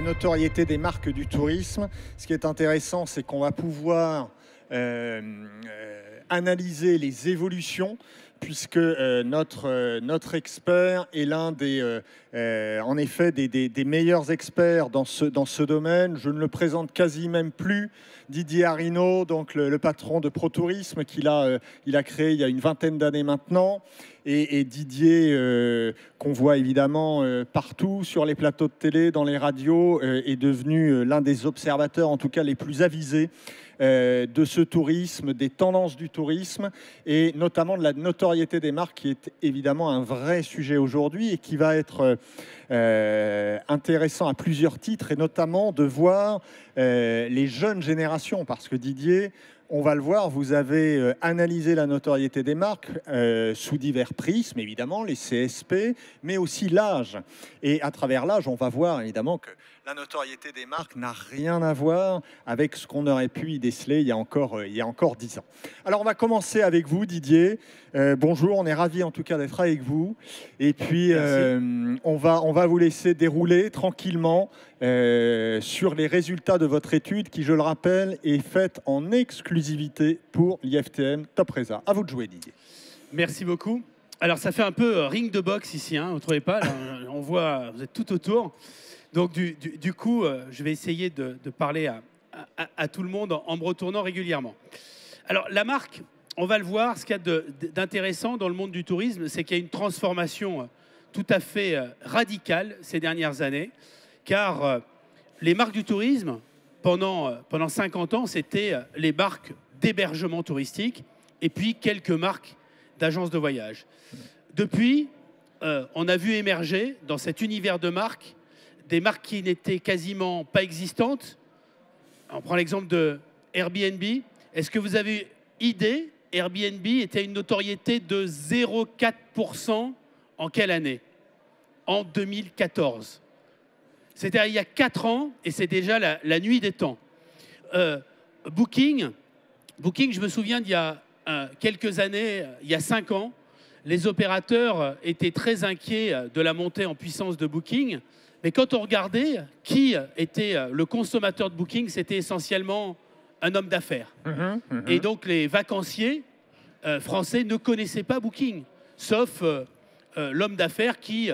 notoriété des marques du tourisme. Ce qui est intéressant, c'est qu'on va pouvoir analyser les évolutions, puisque notre expert est l'un en effet, des meilleurs experts dans ce domaine. Je ne le présente quasi même plus. Didier Arinaud, donc le patron de ProTourisme, qu'il a créé il y a une vingtaine d'années maintenant. Et Didier, qu'on voit évidemment partout sur les plateaux de télé, dans les radios, est devenu l'un des observateurs, en tout cas les plus avisés, de ce tourisme, des tendances du tourisme et notamment de la notoriété des marques, qui est évidemment un vrai sujet aujourd'hui et qui va être intéressant à plusieurs titres, et notamment de voir les jeunes générations, parce que Didier, on va le voir, vous avez analysé la notoriété des marques sous divers prismes, évidemment, les CSP, mais aussi l'âge. Et à travers l'âge, on va voir évidemment que la notoriété des marques n'a rien à voir avec ce qu'on aurait pu y déceler il y a encore 10 ans. Alors, on va commencer avec vous, Didier. Bonjour, on est ravis en tout cas d'être avec vous. Et puis, on va vous laisser dérouler tranquillement sur les résultats de votre étude qui, je le rappelle, est faite en exclusivité pour l'IFTM Top Resa. À vous de jouer, Didier. Merci beaucoup. Alors, ça fait un peu ring de boxe ici, hein, vous ne trouvez pas? Là, on voit, vous êtes tout autour. Donc, du coup, je vais essayer de parler à tout le monde en me retournant régulièrement. Alors, la marque, on va le voir, ce qu'il y a d'intéressant dans le monde du tourisme, c'est qu'il y a une transformation tout à fait radicale ces dernières années, car les marques du tourisme, pendant 50 ans, c'était les marques d'hébergement touristique et puis quelques marques d'agences de voyage. Depuis, on a vu émerger dans cet univers de marques des marques qui n'étaient quasiment pas existantes. On prend l'exemple de Airbnb. Est-ce que vous avez idée, Airbnb était une notoriété de 0,4% en quelle année? En 2014. C'était il y a 4 ans et c'est déjà la nuit des temps. Booking, je me souviens d'il y a quelques années, il y a 5 ans, les opérateurs étaient très inquiets de la montée en puissance de Booking. Mais quand on regardait qui était le consommateur de Booking, c'était essentiellement un homme d'affaires. Et donc les vacanciers français ne connaissaient pas Booking, sauf l'homme d'affaires qui,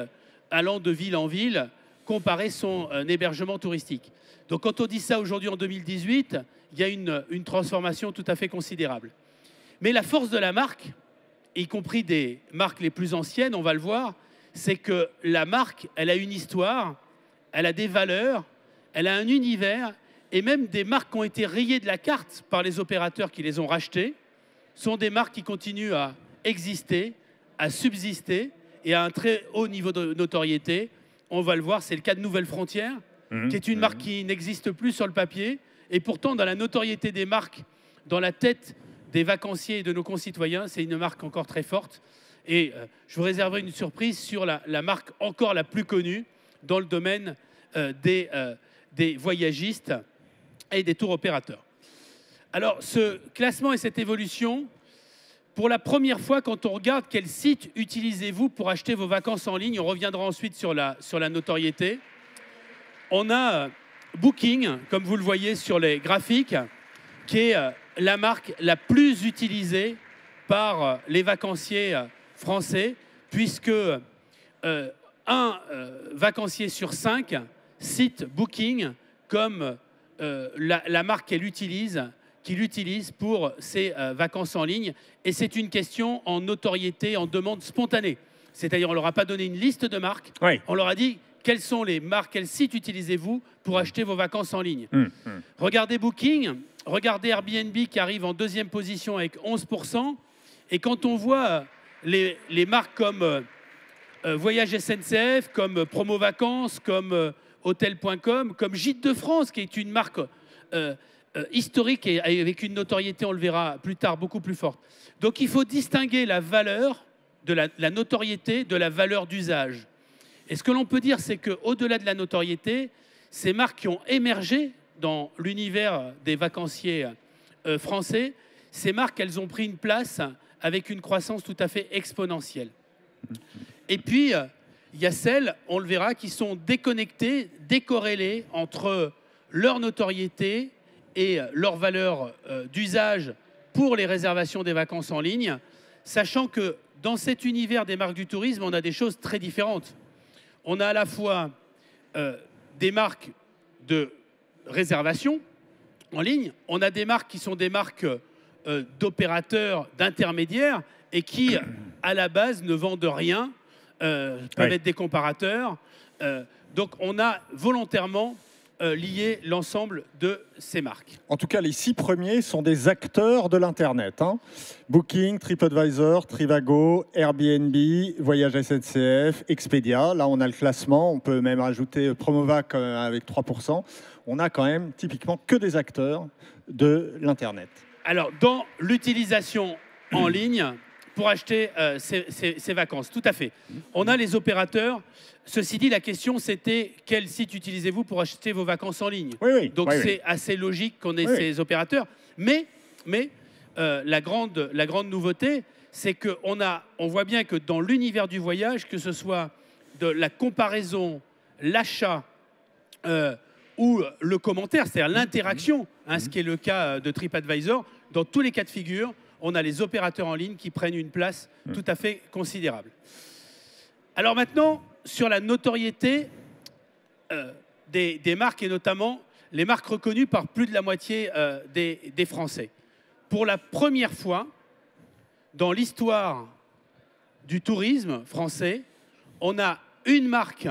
allant de ville en ville, comparait son hébergement touristique. Donc quand on dit ça aujourd'hui en 2018, il y a une transformation tout à fait considérable. Mais la force de la marque, y compris des marques les plus anciennes, on va le voir, c'est que la marque, elle a une histoire, elle a des valeurs, elle a un univers, et même des marques qui ont été rayées de la carte par les opérateurs qui les ont rachetées, sont des marques qui continuent à exister, à subsister, et à un très haut niveau de notoriété. On va le voir, c'est le cas de Nouvelles Frontières, qui est une marque qui n'existe plus sur le papier, et pourtant dans la notoriété des marques, dans la tête des vacanciers et de nos concitoyens, c'est une marque encore très forte. Et je vous réserverai une surprise sur la marque encore la plus connue dans le domaine des voyagistes et des tours opérateurs. Alors, ce classement et cette évolution, pour la première fois, quand on regarde quel site utilisez-vous pour acheter vos vacances en ligne, on reviendra ensuite sur la notoriété. On a Booking, comme vous le voyez sur les graphiques, qui est la marque la plus utilisée par les vacanciers français, puisque un vacancier sur 5 cite Booking comme la marque qu'il utilise pour ses vacances en ligne. Et c'est une question en notoriété, en demande spontanée. C'est-à-dire, on ne leur a pas donné une liste de marques, oui. On leur a dit quelles sont les marques, quels sites utilisez-vous pour acheter vos vacances en ligne. Regardez Booking, regardez Airbnb qui arrive en 2e position avec 11%. Et quand on voit les marques comme Voyage SNCF, comme Promo Vacances, comme Hôtel.com, comme Gîtes de France, qui est une marque historique et avec une notoriété, on le verra plus tard, beaucoup plus forte. Donc il faut distinguer la valeur de la notoriété de la valeur d'usage. Et ce que l'on peut dire, c'est qu'au-delà de la notoriété, ces marques qui ont émergé dans l'univers des vacanciers français, ces marques, elles ont pris une place avec une croissance tout à fait exponentielle. Et puis, il y a celles, on le verra, qui sont déconnectées, décorrélées entre leur notoriété et leur valeur d'usage pour les réservations des vacances en ligne, sachant que dans cet univers des marques du tourisme, on a des choses très différentes. On a à la fois des marques de réservation en ligne, on a des marques qui sont des marques d'opérateurs, d'intermédiaires, et qui, à la base, ne vendent rien, peuvent être des comparateurs. Donc, on a volontairement lié l'ensemble de ces marques. En tout cas, les 6 premiers sont des acteurs de l'Internet. Hein. Booking, TripAdvisor, Trivago, Airbnb, Voyage SNCF, Expedia. Là, on a le classement. On peut même ajouter Promovac avec 3%. On a quand même typiquement que des acteurs de l'Internet. Alors, dans l'utilisation en ligne, pour acheter ces vacances, tout à fait. On a les opérateurs. Ceci dit, la question, c'était quel site utilisez-vous pour acheter vos vacances en ligne? Donc, c'est assez logique qu'on ait ces opérateurs. Mais la grande nouveauté, c'est on voit bien que dans l'univers du voyage, que ce soit de la comparaison, l'achat ou le commentaire, c'est-à-dire l'interaction, ce qui est le cas de TripAdvisor, dans tous les cas de figure, on a les opérateurs en ligne qui prennent une place tout à fait considérable. Alors maintenant, sur la notoriété des marques, et notamment les marques reconnues par plus de la moitié des Français. Pour la première fois dans l'histoire du tourisme français, on a une marque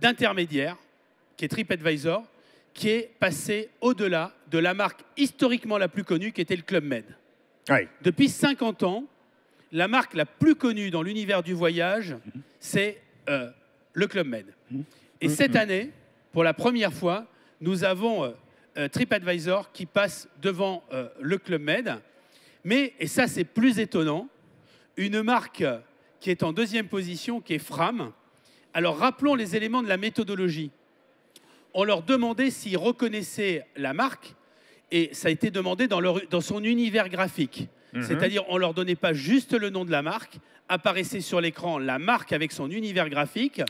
d'intermédiaire, qui est TripAdvisor, qui est passée au-delà de la marque historiquement la plus connue, qui était le Club Med. Depuis 50 ans, la marque la plus connue dans l'univers du voyage, c'est le Club Med. Et cette année, pour la première fois, nous avons TripAdvisor qui passe devant le Club Med. Mais, et ça c'est plus étonnant, une marque qui est en deuxième position, qui est Fram. Alors rappelons les éléments de la méthodologie. On leur demandait s'ils reconnaissaient la marque, et ça a été demandé dans son univers graphique. C'est-à-dire, on ne leur donnait pas juste le nom de la marque, apparaissait sur l'écran la marque avec son univers graphique,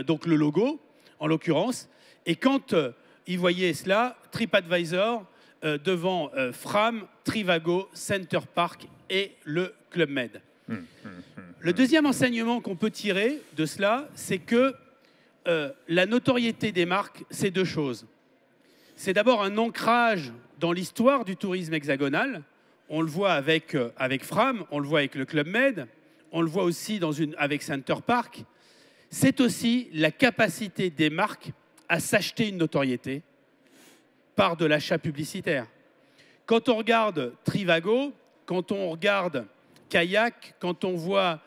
donc le logo, en l'occurrence. Et quand ils voyaient cela, TripAdvisor devant Fram, Trivago, Center Parc et le Club Med. Le deuxième enseignement qu'on peut tirer de cela, c'est que la notoriété des marques, c'est 2 choses. C'est d'abord un ancrage dans l'histoire du tourisme hexagonal. On le voit avec Fram, on le voit avec le Club Med, on le voit aussi avec Center Parc. C'est aussi la capacité des marques à s'acheter une notoriété par de l'achat publicitaire. Quand on regarde Trivago, quand on regarde Kayak, quand on voit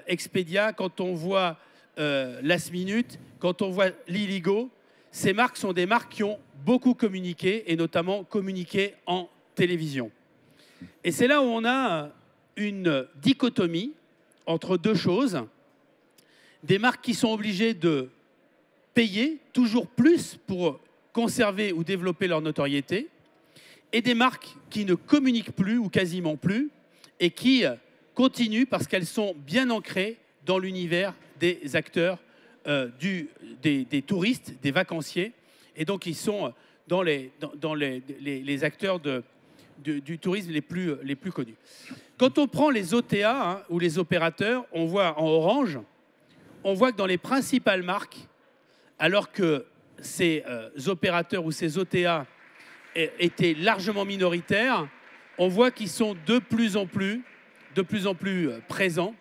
Expedia, quand on voit Last Minute, quand on voit Liligo, ces marques sont des marques qui ont beaucoup communiqué, et notamment communiqué en télévision. Et c'est là où on a une dichotomie entre 2 choses. Des marques qui sont obligées de payer toujours plus pour conserver ou développer leur notoriété, et des marques qui ne communiquent plus ou quasiment plus, et qui continuent parce qu'elles sont bien ancrées dans l'univers des acteurs, des touristes, des vacanciers, et donc ils sont dans les acteurs du tourisme les plus connus. Quand on prend les OTA ou les opérateurs, on voit en orange, on voit que dans les principales marques, alors que ces opérateurs ou ces OTA étaient largement minoritaires, on voit qu'ils sont de plus en plus présents,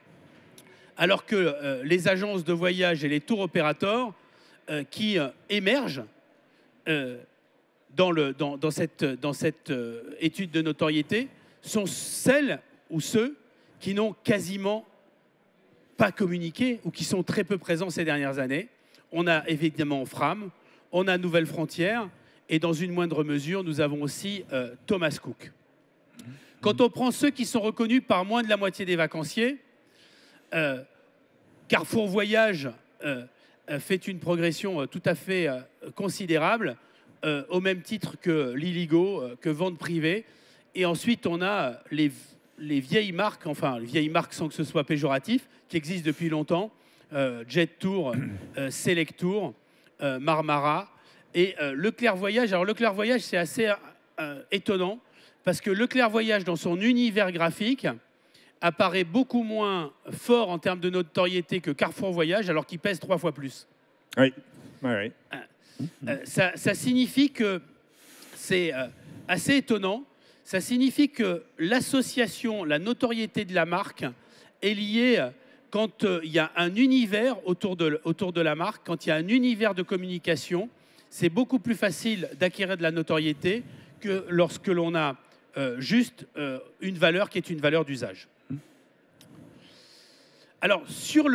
alors que les agences de voyage et les tours opérateurs qui émergent dans cette étude de notoriété sont celles ou ceux qui n'ont quasiment pas communiqué ou qui sont très peu présents ces dernières années. On a évidemment Fram, on a Nouvelles Frontières, et dans une moindre mesure, nous avons aussi Thomas Cook. Quand on prend ceux qui sont reconnus par moins de la moitié des vacanciers, Carrefour Voyage fait une progression tout à fait considérable, au même titre que Liligo, que Vente Privée. Et ensuite, on a les vieilles marques, enfin les vieilles marques sans que ce soit péjoratif, qui existent depuis longtemps. Jet Tour, Select Tour, Marmara et Leclerc Voyage. Alors Leclerc Voyage, c'est assez étonnant parce que Leclerc Voyage, dans son univers graphique, apparaît beaucoup moins fort en termes de notoriété que Carrefour Voyage, alors qu'il pèse 3 fois plus. Oui, oui, oui. Ça signifie que c'est assez étonnant. Ça signifie que l'association, la notoriété de la marque est liée quand il y a un univers autour de la marque, quand il y a un univers de communication. C'est beaucoup plus facile d'acquérir de la notoriété que lorsque l'on a juste une valeur qui est une valeur d'usage. Alors, sur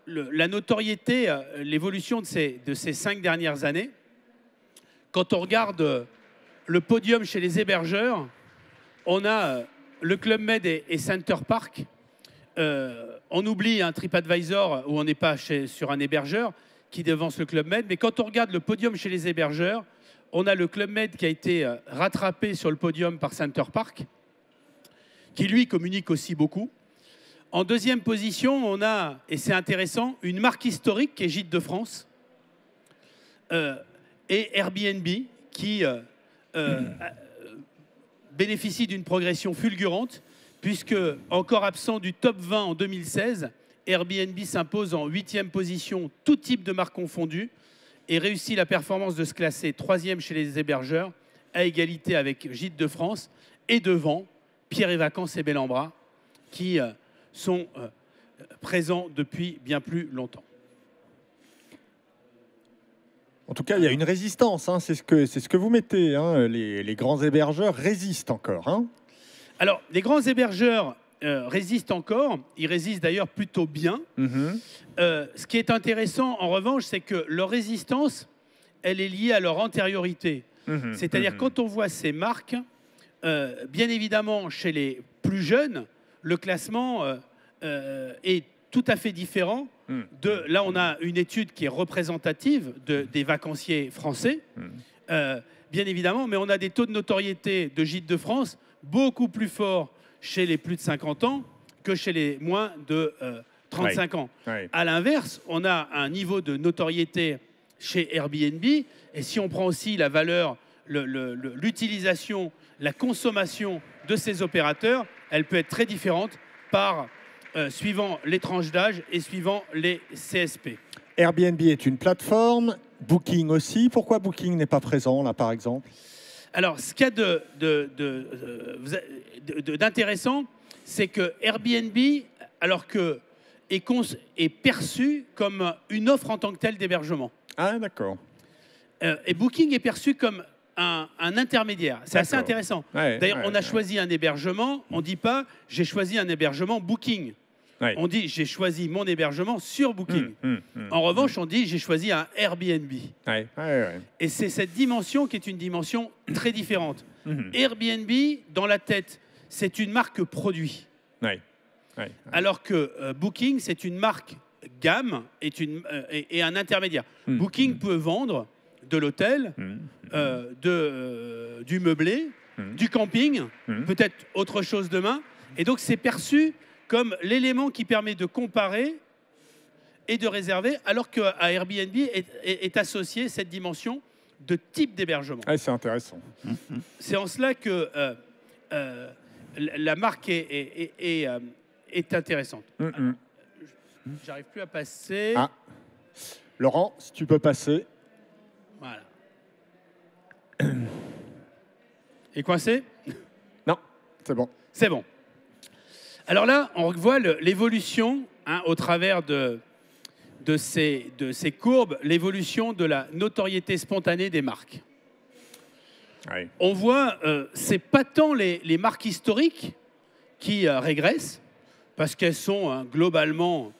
la notoriété, l'évolution de ces 5 dernières années, quand on regarde le podium chez les hébergeurs, on a le Club Med et Center Parc. On oublie un TripAdvisor où on n'est pas sur un hébergeur qui devance le Club Med. Mais quand on regarde le podium chez les hébergeurs, on a le Club Med qui a été rattrapé sur le podium par Center Parc, qui lui communique aussi beaucoup. En deuxième position, on a, et c'est intéressant, une marque historique qui est Gîtes de France et Airbnb qui bénéficie d'une progression fulgurante puisque, encore absent du top 20 en 2016, Airbnb s'impose en 8e position, tout type de marque confondue, et réussit la performance de se classer 3e chez les hébergeurs, à égalité avec Gîtes de France, et devant Pierre et Vacances et Bellambra, qui sont présents depuis bien plus longtemps. En tout cas, il y a une résistance, hein, c'est ce que vous mettez. Hein, les grands hébergeurs résistent encore. Hein. Alors, les grands hébergeurs résistent encore. Ils résistent d'ailleurs plutôt bien. Ce qui est intéressant, en revanche, c'est que leur résistance, elle est liée à leur antériorité. C'est-à-dire, quand on voit ces marques, bien évidemment, chez les plus jeunes, le classement est tout à fait différent. Là, on a une étude qui est représentative des vacanciers français, bien évidemment, mais on a des taux de notoriété de Gîtes de France beaucoup plus forts chez les plus de 50 ans que chez les moins de 35 ans. À l'inverse, on a un niveau de notoriété chez Airbnb, et si on prend aussi la valeur, l'utilisation, la consommation de ces opérateurs, elle peut être très différente suivant les tranches d'âge et suivant les CSP. Airbnb est une plateforme, Booking aussi. Pourquoi Booking n'est pas présent là, par exemple? Alors, ce qu'il y a d'intéressant, c'est que Airbnb, alors que est perçu comme une offre en tant que telle d'hébergement. Ah, d'accord. Et Booking est perçu comme un intermédiaire. C'est assez intéressant. D'ailleurs, on a choisi un hébergement. On ne dit pas « j'ai choisi un hébergement Booking ». On dit « j'ai choisi mon hébergement sur Booking ». En revanche, on dit « j'ai choisi un Airbnb ». Et c'est cette dimension qui est une dimension très différente. Airbnb, dans la tête, c'est une marque produit. Alors que Booking, c'est une marque gamme et un intermédiaire. Booking peut vendre de l'hôtel, du meublé, du camping, peut-être autre chose demain. Et donc, c'est perçu comme l'élément qui permet de comparer et de réserver, alors qu'à Airbnb est associée cette dimension de type d'hébergement. C'est intéressant. C'est en cela que la marque est intéressante. J'arrive plus à passer. Laurent, si tu peux passer. Voilà. Et coincé? Non, c'est bon. C'est bon. Alors là, on voit l'évolution, au travers de ces courbes, l'évolution de la notoriété spontanée des marques. On voit, c'est pas tant les marques historiques qui régressent, parce qu'elles sont globalement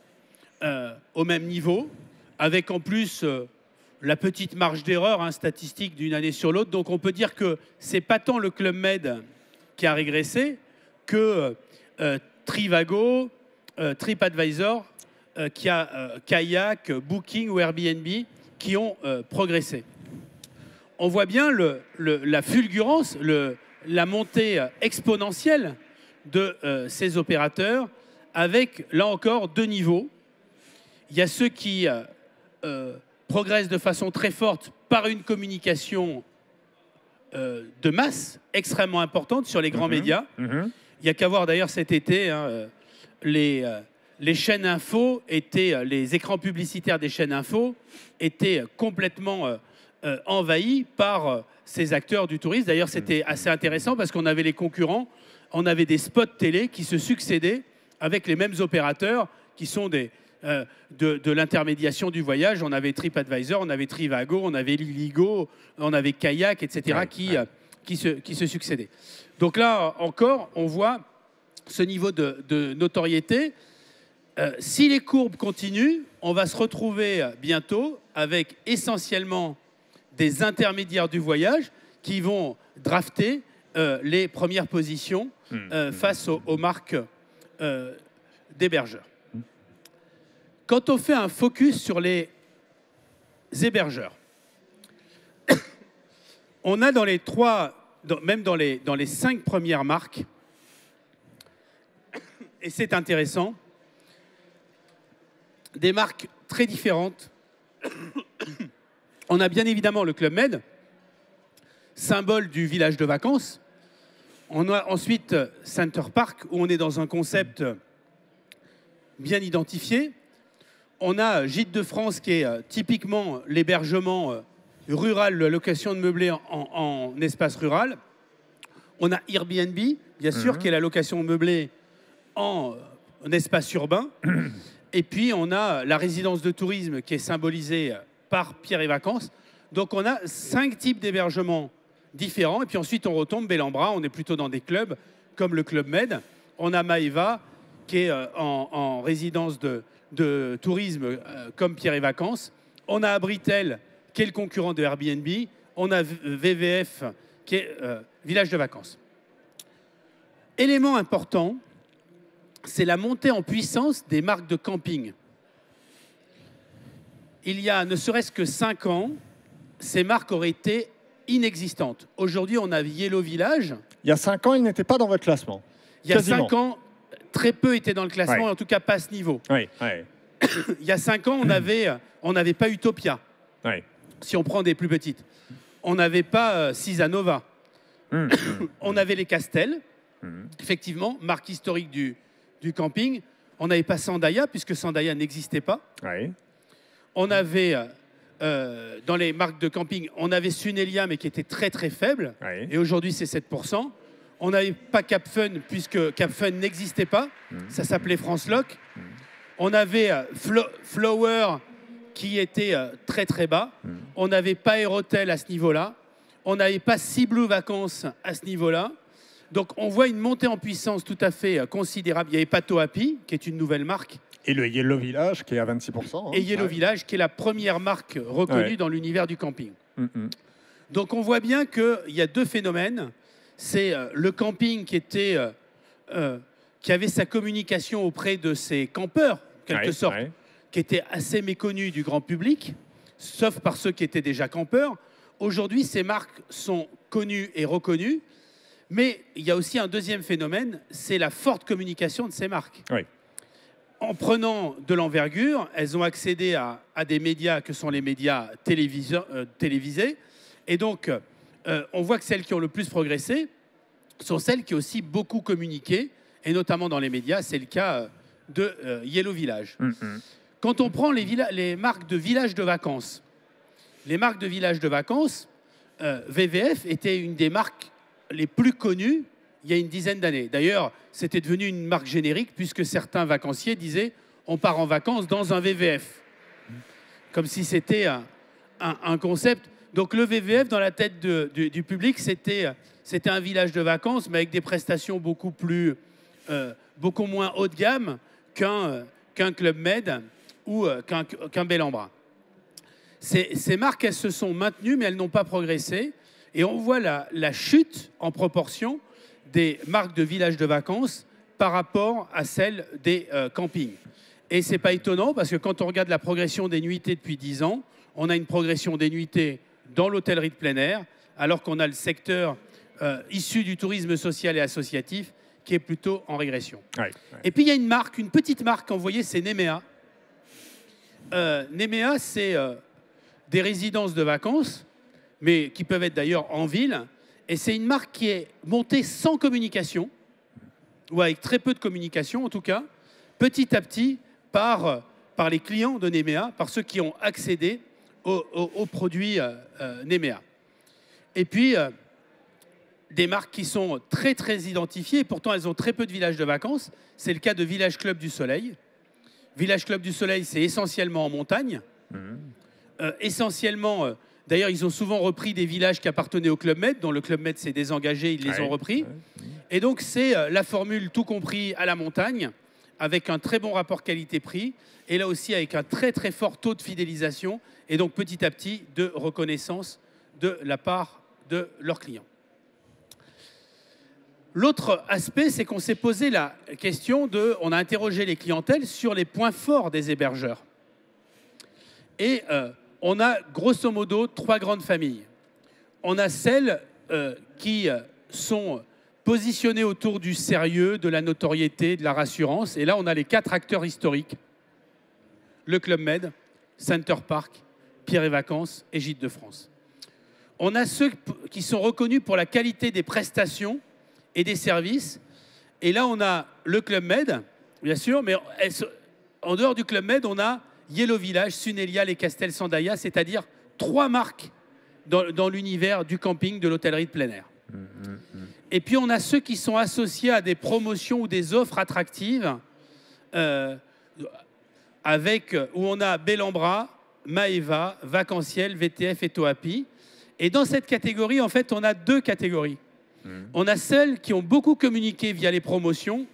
au même niveau, avec en plus la petite marge d'erreur statistique d'une année sur l'autre. Donc on peut dire que c'est pas tant le Club Med qui a régressé que Trivago, TripAdvisor, Kayak, Booking ou Airbnb qui ont progressé. On voit bien la fulgurance, la montée exponentielle de ces opérateurs avec, là encore, 2 niveaux. Il y a ceux qui progressent de façon très forte par une communication de masse extrêmement importante sur les grands médias. Il n'y a qu'à voir d'ailleurs cet été, hein, les chaînes info les écrans publicitaires des chaînes info étaient complètement envahis par ces acteurs du tourisme. D'ailleurs, c'était assez intéressant parce qu'on avait les concurrents, on avait des spots télé qui se succédaient avec les mêmes opérateurs qui sont de l'intermédiation du voyage. On avait TripAdvisor, on avait Trivago, on avait Liligo, on avait Kayak, etc. qui se succédaient. Donc là encore, on voit ce niveau de notoriété. Si les courbes continuent, on va se retrouver bientôt avec essentiellement des intermédiaires du voyage qui vont drafter les premières positions face aux marques d'hébergeurs. Quand on fait un focus sur les hébergeurs, on a dans les même dans les 5 premières marques, et c'est intéressant, des marques très différentes. On a bien évidemment le Club Med, symbole du village de vacances. On a ensuite Center Parc, où on est dans un concept bien identifié. On a Gîtes de France, qui est typiquement l'hébergement rural, la location de meublés en espace rural. On a Airbnb, bien sûr, qui est la location meublée en espace urbain. Et puis, on a la résidence de tourisme qui est symbolisée par Pierre et Vacances. Donc, on a 5 types d'hébergements différents. Et puis ensuite, on retombe Bellambra. On est plutôt dans des clubs comme le Club Med. On a Maeva qui est en résidence de tourisme comme Pierre et Vacances. On a Abritel qui est le concurrent de Airbnb. On a VVF qui est village de vacances. Élément important, c'est la montée en puissance des marques de camping. Il y a ne serait-ce que 5 ans, ces marques auraient été inexistantes. Aujourd'hui, on a Yellow Village. Il y a 5 ans, ils n'étaient pas dans votre classement. Il y a 5 ans, très peu étaient dans le classement, en tout cas pas à ce niveau. Il y a 5 ans, on n'avait pas Utopia, si on prend des plus petites. On n'avait pas Cisanova. On avait les Castels, effectivement, marque historique du camping. On n'avait pas Sandaya, puisque Sandaya n'existait pas. On avait, dans les marques de camping, on avait Sunelia, mais qui était très très faible. Et aujourd'hui, c'est 7%. On n'avait pas Capfun, puisque Capfun n'existait pas. Ça s'appelait France Loc. On avait Flower, qui était très très bas. On n'avait pas Aerotel à ce niveau-là. On n'avait pas Sea Blue Vacances à ce niveau-là. Donc on voit une montée en puissance tout à fait considérable. Il y avait Pato Happy, qui est une nouvelle marque. Et le Yellow Village, qui est à 26%. Et Yellow Village, qui est la première marque reconnue dans l'univers du camping. Donc on voit bien qu'il y a 2 phénomènes. C'est le camping qui avait sa communication auprès de ses campeurs, en quelque sorte, qui était assez méconnu du grand public, sauf par ceux qui étaient déjà campeurs. Aujourd'hui, ces marques sont connues et reconnues, mais il y a aussi un deuxième phénomène, c'est la forte communication de ces marques. En prenant de l'envergure, elles ont accédé à des médias que sont les médias télévisés. Et donc, on voit que celles qui ont le plus progressé sont celles qui ont aussi beaucoup communiqué, et notamment dans les médias. C'est le cas de Yellow Village. Quand on prend les marques de villages de vacances, VVF était une des marques les plus connues il y a une dizaine d'années. D'ailleurs, c'était devenu une marque générique puisque certains vacanciers disaient « on part en vacances dans un VVF ». Comme si c'était un concept. Donc le VVF, dans la tête du public, c'était un village de vacances, mais avec des prestations beaucoup moins haut de gamme qu'un Club Med ou qu'un Bellambra. Ces marques, elles se sont maintenues, mais elles n'ont pas progressé. Et on voit la chute en proportion des marques de villages de vacances par rapport à celles des campings. Et ce n'est pas étonnant, parce que quand on regarde la progression des nuitées depuis 10 ans, on a une progression des nuitées dans l'hôtellerie de plein air, alors qu'on a le secteur issu du tourisme social et associatif qui est plutôt en régression. Et puis il y a une petite marque, vous voyez, c'est Nemea. Nemea, c'est des résidences de vacances, mais qui peuvent être d'ailleurs en ville. Et c'est une marque qui est montée sans communication, ou avec très peu de communication en tout cas, petit à petit par les clients de Nemea, par ceux qui ont accédé aux produits Nemea. Et puis, des marques qui sont très très identifiées, pourtant elles ont très peu de villages de vacances. C'est le cas de Village Club du Soleil. Village Club du Soleil, c'est essentiellement en montagne. Essentiellement, d'ailleurs, ils ont souvent repris des villages qui appartenaient au Club Med, dont le Club Med s'est désengagé, ils les ont repris. Et donc, c'est la formule tout compris à la montagne, avec un très bon rapport qualité-prix, et là aussi avec un très très fort taux de fidélisation, et donc petit à petit de reconnaissance de la part de leurs clients. L'autre aspect, c'est qu'on s'est posé la question de... On a interrogé les clientèles sur les points forts des hébergeurs. Et on a grosso modo 3 grandes familles. On a celles qui sont positionnées autour du sérieux, de la notoriété, de la rassurance. Et là, on a les 4 acteurs historiques. Le Club Med, Center Parc, Pierre et Vacances et Gîtes de France. On a ceux qui sont reconnus pour la qualité des prestations et des services. Et là, on a le Club Med, bien sûr, mais en dehors du Club Med, on a Yellow Village, Sunelial et Castel Sandaia, c'est-à-dire 3 marques dans l'univers du camping, de l'hôtellerie de plein air. Et puis, on a ceux qui sont associés à des promotions ou des offres attractives, où on a Bellambra, Maeva, Vacanciel, VTF et Toapi. Et dans cette catégorie, en fait, on a 2 catégories. On a celles qui ont beaucoup communiqué via les promotions,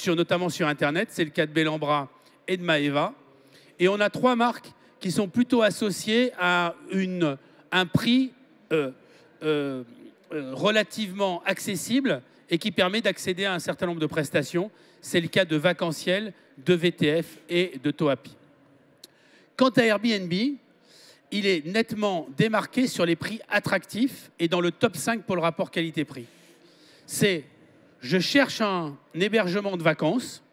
notamment sur Internet. C'est le cas de Bellambra et de Maeva. Et on a 3 marques qui sont plutôt associées à un prix relativement accessible et qui permet d'accéder à un certain nombre de prestations. C'est le cas de Vacanciel, de VTF et de Toapi. Quant à Airbnb, il est nettement démarqué sur les prix attractifs et dans le top 5 pour le rapport qualité-prix. Je cherche un hébergement de vacances,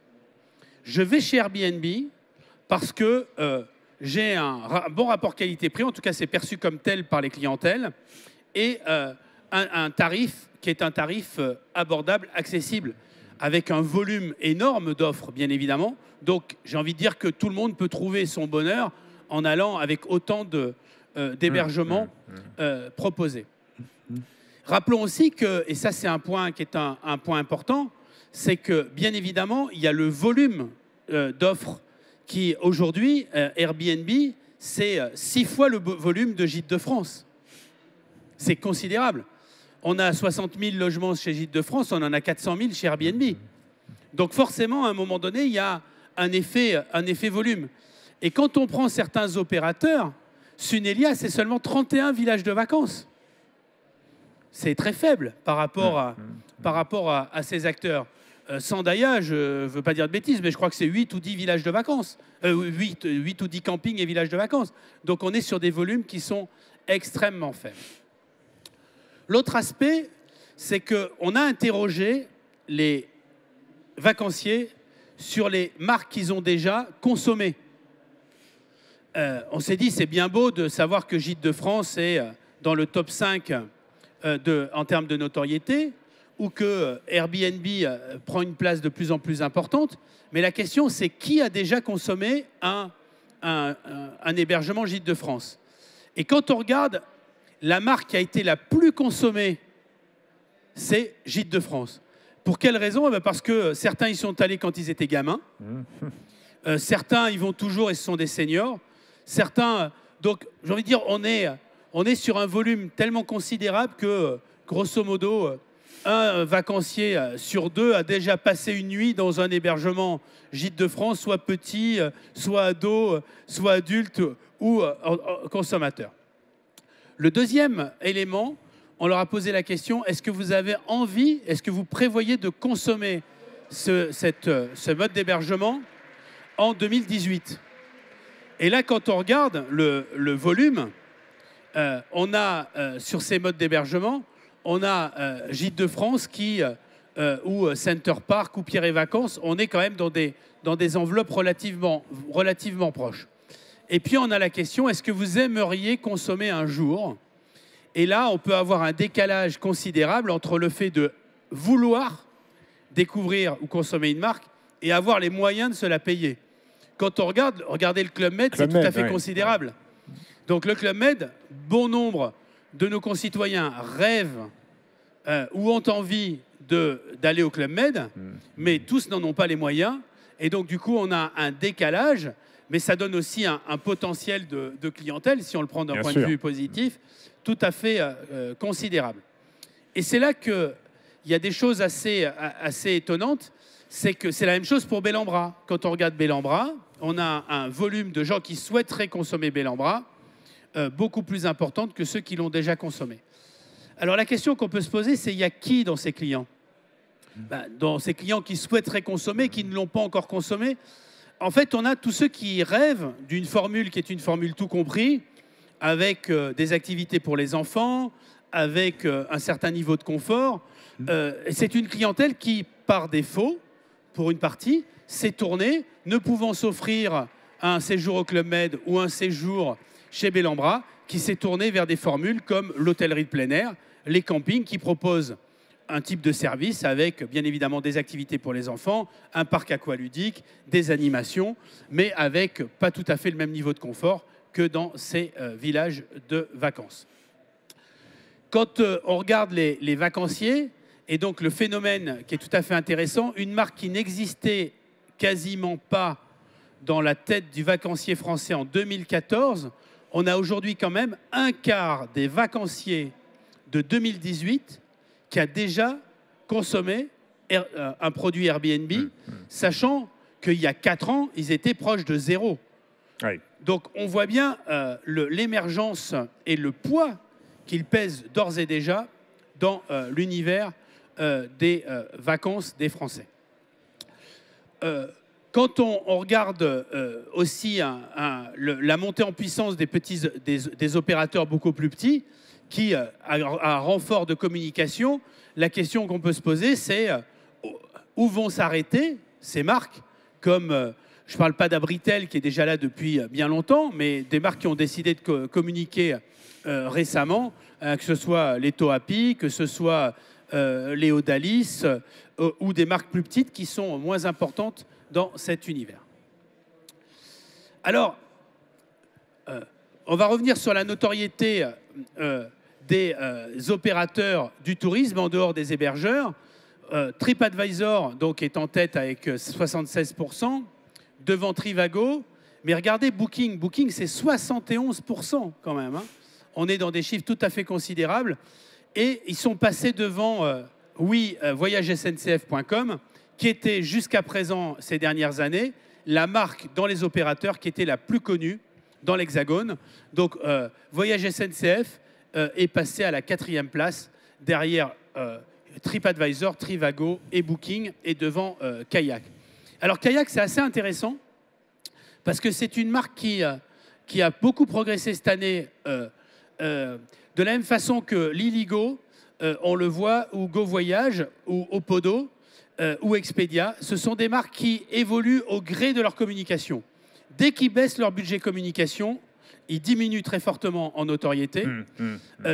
je vais chez Airbnb parce que j'ai un bon rapport qualité-prix, en tout cas c'est perçu comme tel par les clientèles, et un tarif qui est un tarif abordable, accessible, avec un volume énorme d'offres, bien évidemment. Donc j'ai envie de dire que tout le monde peut trouver son bonheur en allant avec autant d'hébergements proposés. Rappelons aussi que, et ça c'est un point qui est un point important, c'est que bien évidemment il y a le volume d'offres qui aujourd'hui, Airbnb, c'est 6 fois le volume de Gîtes de France. C'est considérable. On a 60 000 logements chez Gîtes de France, on en a 400 000 chez Airbnb. Donc forcément, à un moment donné, il y a un effet volume. Et quand on prend certains opérateurs, Sunelia, c'est seulement 31 villages de vacances. C'est très faible par rapport à ces acteurs. Sandaia, je ne veux pas dire de bêtises, mais je crois que c'est 8 ou 10 villages de vacances. 8 ou 10 campings et villages de vacances. Donc on est sur des volumes qui sont extrêmement faibles. L'autre aspect, c'est qu'on a interrogé les vacanciers sur les marques qu'ils ont déjà consommées. On s'est dit, c'est bien beau de savoir que Gîtes de France est dans le top 5 en termes de notoriété, ou que Airbnb prend une place de plus en plus importante. Mais la question, c'est qui a déjà consommé un hébergement Gîtes de France? Et quand on regarde, la marque qui a été la plus consommée, c'est Gîtes de France. Pour quelle raison? Parce que certains y sont allés quand ils étaient gamins. Certains y vont toujours et ce sont des seniors. Certains... Donc, j'ai envie de dire, on est sur un volume tellement considérable que, grosso modo, un vacancier sur 2 a déjà passé une nuit dans un hébergement Gîtes de France, soit petit, soit ado, soit adulte ou consommateur. Le deuxième élément, on leur a posé la question, est-ce que vous avez envie, est-ce que vous prévoyez de consommer ce mode d'hébergement en 2018? Et là, quand on regarde le volume, on a sur ces modes d'hébergement, on a Gîtes de France ou Center Parc ou Pierre et Vacances, on est quand même dans des enveloppes relativement proches. Et puis on a la question, est-ce que vous aimeriez consommer un jour? Et là, on peut avoir un décalage considérable entre le fait de vouloir découvrir ou consommer une marque et avoir les moyens de se la payer. Quand on regarde, regardez le Club Med, c'est tout à fait considérable. Donc le Club Med, bon nombre de nos concitoyens rêvent ou ont envie d'aller au Club Med, mais tous n'en ont pas les moyens. Et donc du coup, on a un décalage, mais ça donne aussi un potentiel de clientèle, si on le prend d'un point de vue positif, tout à fait considérable. Et c'est là qu'il y a des choses assez étonnantes. C'est que c'est la même chose pour Bellambra. Quand on regarde Bellambra, on a un volume de gens qui souhaiteraient consommer Bellambra beaucoup plus importante que ceux qui l'ont déjà consommé. Alors la question qu'on peut se poser, c'est il y a qui dans ces clients? Dans ces clients qui souhaiteraient consommer, qui ne l'ont pas encore consommé, en fait, on a tous ceux qui rêvent d'une formule qui est une formule tout compris, avec des activités pour les enfants, avec un certain niveau de confort. C'est une clientèle qui, par défaut, pour une partie, s'est tournée, ne pouvant s'offrir un séjour au Club Med ou un séjour chez Bellambra, qui s'est tournée vers des formules comme l'hôtellerie de plein air, les campings qui proposent un type de service avec bien évidemment des activités pour les enfants, un parc aqualudique, des animations, mais avec pas tout à fait le même niveau de confort que dans ces villages de vacances. Quand on regarde les vacanciers, et donc le phénomène qui est tout à fait intéressant, une marque qui n'existait quasiment pas dans la tête du vacancier français en 2014, on a aujourd'hui quand même un quart des vacanciers de 2018 qui a déjà consommé un produit Airbnb, sachant qu'il y a 4 ans, ils étaient proches de 0. Oui. Donc on voit bien l'émergence et le poids qu'il pèse d'ores et déjà dans l'univers des vacances des Français. Quand on regarde aussi la montée en puissance des opérateurs beaucoup plus petits, qui, à renfort de communication, la question qu'on peut se poser, c'est où vont s'arrêter ces marques, comme, je ne parle pas d'Abritel qui est déjà là depuis bien longtemps, mais des marques qui ont décidé de communiquer récemment, que ce soit les Toapi, que ce soit les Odalis, ou des marques plus petites qui sont moins importantes dans cet univers. Alors, on va revenir sur la notoriété des opérateurs du tourisme en dehors des hébergeurs. TripAdvisor donc, est en tête avec 76%, devant Trivago. Mais regardez Booking. Booking, c'est 71% quand même. Hein. On est dans des chiffres tout à fait considérables. Et ils sont passés devant voyagesncf.com, qui était jusqu'à présent, ces dernières années, la marque dans les opérateurs qui était la plus connue dans l'Hexagone. Donc, Voyage SNCF est passé à la 4e place, derrière TripAdvisor, Trivago et Booking, et devant Kayak. Alors, Kayak, c'est assez intéressant, parce que c'est une marque qui a beaucoup progressé cette année, de la même façon que Liligo, on le voit, ou Go Voyage, ou Opodo, ou Expedia. Ce sont des marques qui évoluent au gré de leur communication. Dès qu'ils baissent leur budget communication, ils diminuent très fortement en notoriété.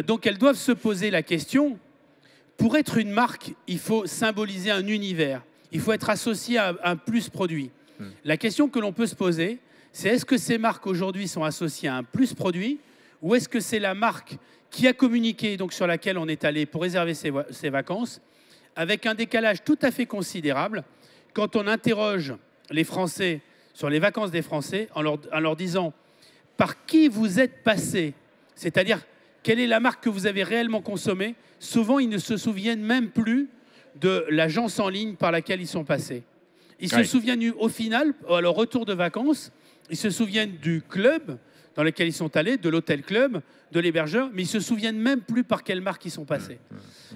Donc elles doivent se poser la question, pour être une marque, il faut symboliser un univers. Il faut être associé à un plus produit. La question que l'on peut se poser, c'est est-ce que ces marques aujourd'hui sont associées à un plus produit, ou est-ce que c'est la marque qui a communiqué, donc sur laquelle on est allé pour réserver ses vacances, avec un décalage tout à fait considérable quand on interroge les Français sur les vacances des Français en leur disant par qui vous êtes passé, c'est-à-dire quelle est la marque que vous avez réellement consommée. Souvent, ils ne se souviennent même plus de l'agence en ligne par laquelle ils sont passés. Ils se souviennent au final, à leur retour de vacances, ils se souviennent du club dans lequel ils sont allés, de l'hôtel club, de l'hébergeur, mais ils ne se souviennent même plus par quelle marque ils sont passés.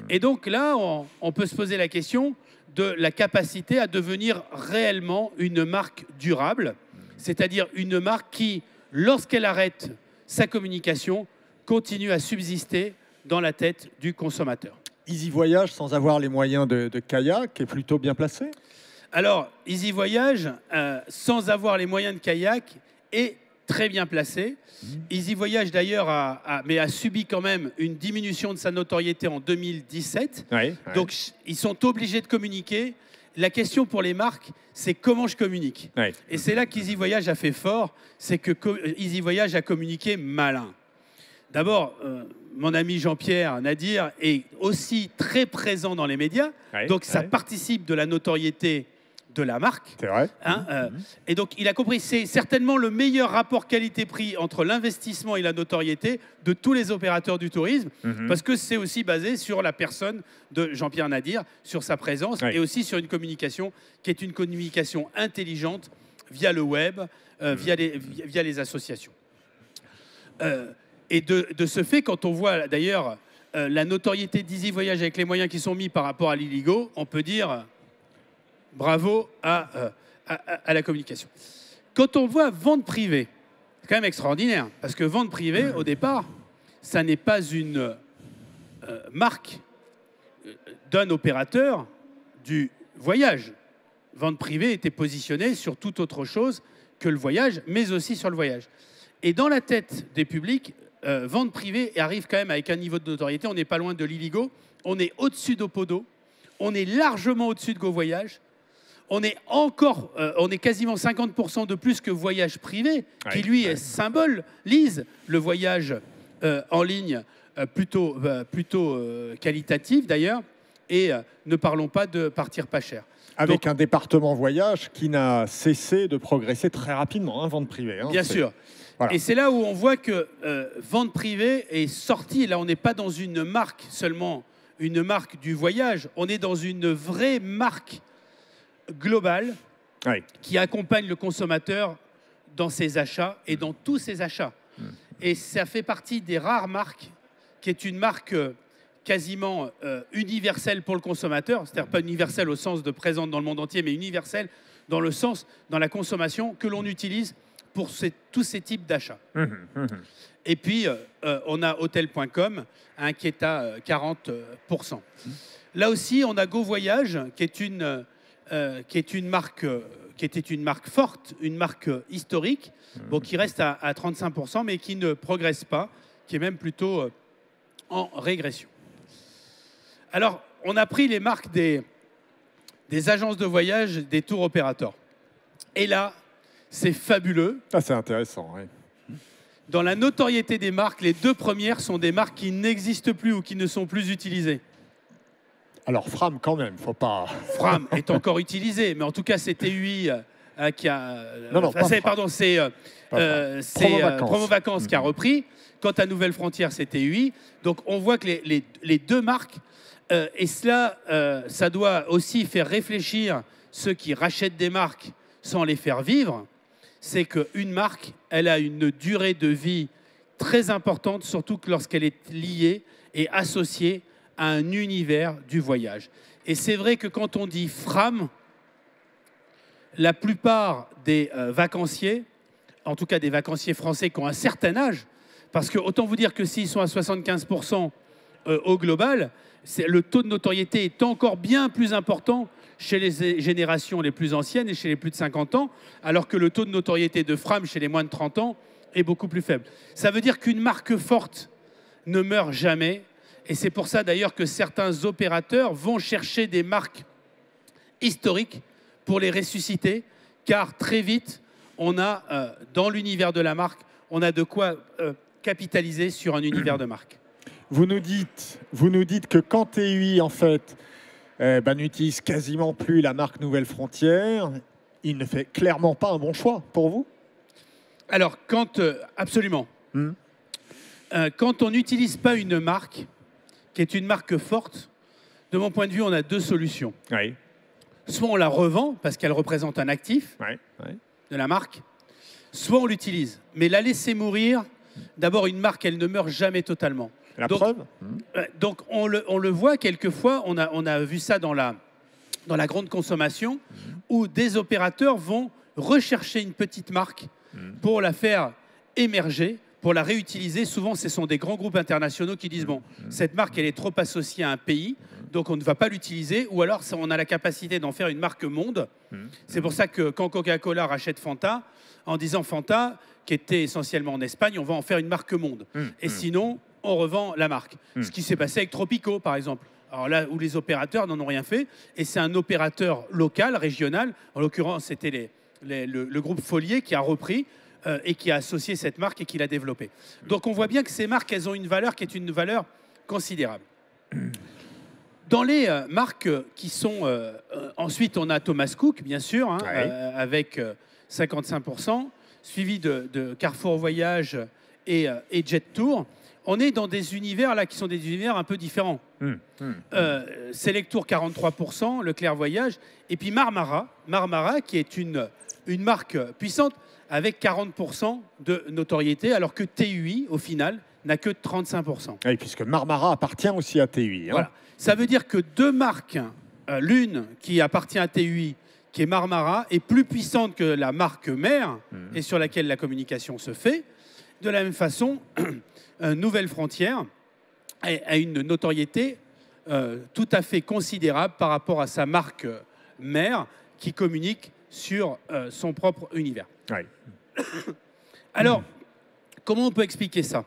Et donc là, on peut se poser la question de la capacité à devenir réellement une marque durable, c'est-à-dire une marque qui, lorsqu'elle arrête sa communication, continue à subsister dans la tête du consommateur. Easy Voyage, sans avoir les moyens de Kayak, est plutôt bien placé? Alors, Easy Voyage, sans avoir les moyens de Kayak, est très bien placé. Easy Voyage d'ailleurs a subi quand même une diminution de sa notoriété en 2017. Donc ils sont obligés de communiquer. La question pour les marques, c'est comment je communique. Et c'est là qu'Easy Voyage a fait fort, c'est que Easy Voyage a communiqué malin. D'abord, mon ami Jean-Pierre Nadir est aussi très présent dans les médias, donc ça participe de la notoriété de la marque. C'est vrai. Et donc, il a compris, c'est certainement le meilleur rapport qualité-prix entre l'investissement et la notoriété de tous les opérateurs du tourisme, parce que c'est aussi basé sur la personne de Jean-Pierre Nadir, sur sa présence, et aussi sur une communication qui est une communication intelligente via le web, via les associations. Et de ce fait, quand on voit d'ailleurs la notoriété d'Easy Voyage avec les moyens qui sont mis par rapport à l'Illigo, on peut dire bravo à la communication. Quand on voit vente privée, c'est quand même extraordinaire, parce que vente privée, au départ, ça n'est pas une marque d'un opérateur du voyage. Vente privée était positionnée sur toute autre chose que le voyage, mais aussi sur le voyage. Et dans la tête des publics, vente privée arrive quand même avec un niveau de notoriété. On n'est pas loin de l'Illigo, on est au-dessus d'Opodo, on est largement au-dessus de Go Voyage. On est quasiment 50% de plus que Voyage Privé, qui lui symbolise le voyage en ligne plutôt qualitatif d'ailleurs, et ne parlons pas de partir pas cher. Avec un département voyage qui n'a cessé de progresser très rapidement, vente privée. Bien sûr. Voilà. Et c'est là où on voit que vente privée est sortie. Là, on n'est pas dans une marque seulement, une marque du voyage. On est dans une vraie marque globale qui accompagne le consommateur dans ses achats et dans tous ses achats. Et ça fait partie des rares marques qui est une marque quasiment universelle pour le consommateur, c'est-à-dire pas universelle au sens de présente dans le monde entier, mais universelle dans le sens, dans la consommation, que l'on utilise pour tous ces types d'achats. Et puis, on a Hôtel.com qui est à 40%. Là aussi, on a Go Voyage qui était une marque forte, une marque historique, qui reste à 35%, mais qui ne progresse pas, qui est même plutôt en régression. Alors, on a pris les marques des agences de voyage, des tours opérateurs. Et là, c'est fabuleux. Ah, c'est intéressant, oui. Dans la notoriété des marques, les deux premières sont des marques qui n'existent plus ou qui ne sont plus utilisées. Alors, Fram, quand même, faut pas... Fram est encore utilisé, mais en tout cas, c'est TUI qui a... c'est Promo Vacances qui a repris. Quant à Nouvelle Frontière, c'est TUI. Donc, on voit que les deux marques, et cela, ça doit aussi faire réfléchir ceux qui rachètent des marques sans les faire vivre, c'est qu'une marque, elle a une durée de vie très importante, surtout que lorsqu'elle est liée et associée à un univers du voyage. Et c'est vrai que quand on dit Fram, la plupart des vacanciers, en tout cas des vacanciers français qui ont un certain âge, parce que autant vous dire que s'ils sont à 75% au global, le taux de notoriété est encore bien plus important chez les générations les plus anciennes et chez les plus de 50 ans, alors que le taux de notoriété de Fram chez les moins de 30 ans est beaucoup plus faible. Ça veut dire qu'une marque forte ne meurt jamais. Et c'est pour ça d'ailleurs que certains opérateurs vont chercher des marques historiques pour les ressusciter, car très vite, on a, dans l'univers de la marque, on a de quoi capitaliser sur un univers de marque. Vous nous dites que quand TUI, en fait, n'utilise quasiment plus la marque Nouvelle Frontière, il ne fait clairement pas un bon choix pour vous? Alors, absolument. Quand on n'utilise pas une marque, qui est une marque forte, de mon point de vue, on a deux solutions. Soit on la revend, parce qu'elle représente un actif de la marque, soit on l'utilise. Mais la laisser mourir, d'abord, une marque, elle ne meurt jamais totalement. Preuve. Donc, on le voit quelquefois, on a vu ça dans la grande consommation, où des opérateurs vont rechercher une petite marque pour la faire émerger, pour la réutiliser. Souvent, ce sont des grands groupes internationaux qui disent « Bon, cette marque, elle est trop associée à un pays, donc on ne va pas l'utiliser. » Ou alors, on a la capacité d'en faire une marque monde. C'est pour ça que quand Coca-Cola rachète Fanta, en disant « Fanta, qui était essentiellement en Espagne, on va en faire une marque monde. Et sinon, on revend la marque. Ce qui s'est passé avec Tropico, par exemple. Alors là, où les opérateurs n'en ont rien fait. Et c'est un opérateur local, régional. En l'occurrence, c'était le groupe Folier qui a repris et qui a associé cette marque et qui l'a développée. Donc on voit bien que ces marques, elles ont une valeur qui est une valeur considérable. Dans les marques qui sont... ensuite, on a Thomas Cook, bien sûr, hein, avec 55%, suivi de Carrefour Voyage et Jet Tour. On est dans des univers là qui sont des univers un peu différents. Selectour 43%, Leclerc Voyage, et puis Marmara qui est une marque puissante avec 40% de notoriété, alors que TUI, au final, n'a que 35%. Oui, puisque Marmara appartient aussi à TUI. Hein. Voilà. Ça veut dire que deux marques, l'une qui appartient à TUI, qui est Marmara, est plus puissante que la marque mère et sur laquelle la communication se fait. De la même façon, Nouvelle Frontière a une notoriété tout à fait considérable par rapport à sa marque mère qui communique sur son propre univers. Oui. Alors, comment on peut expliquer ça?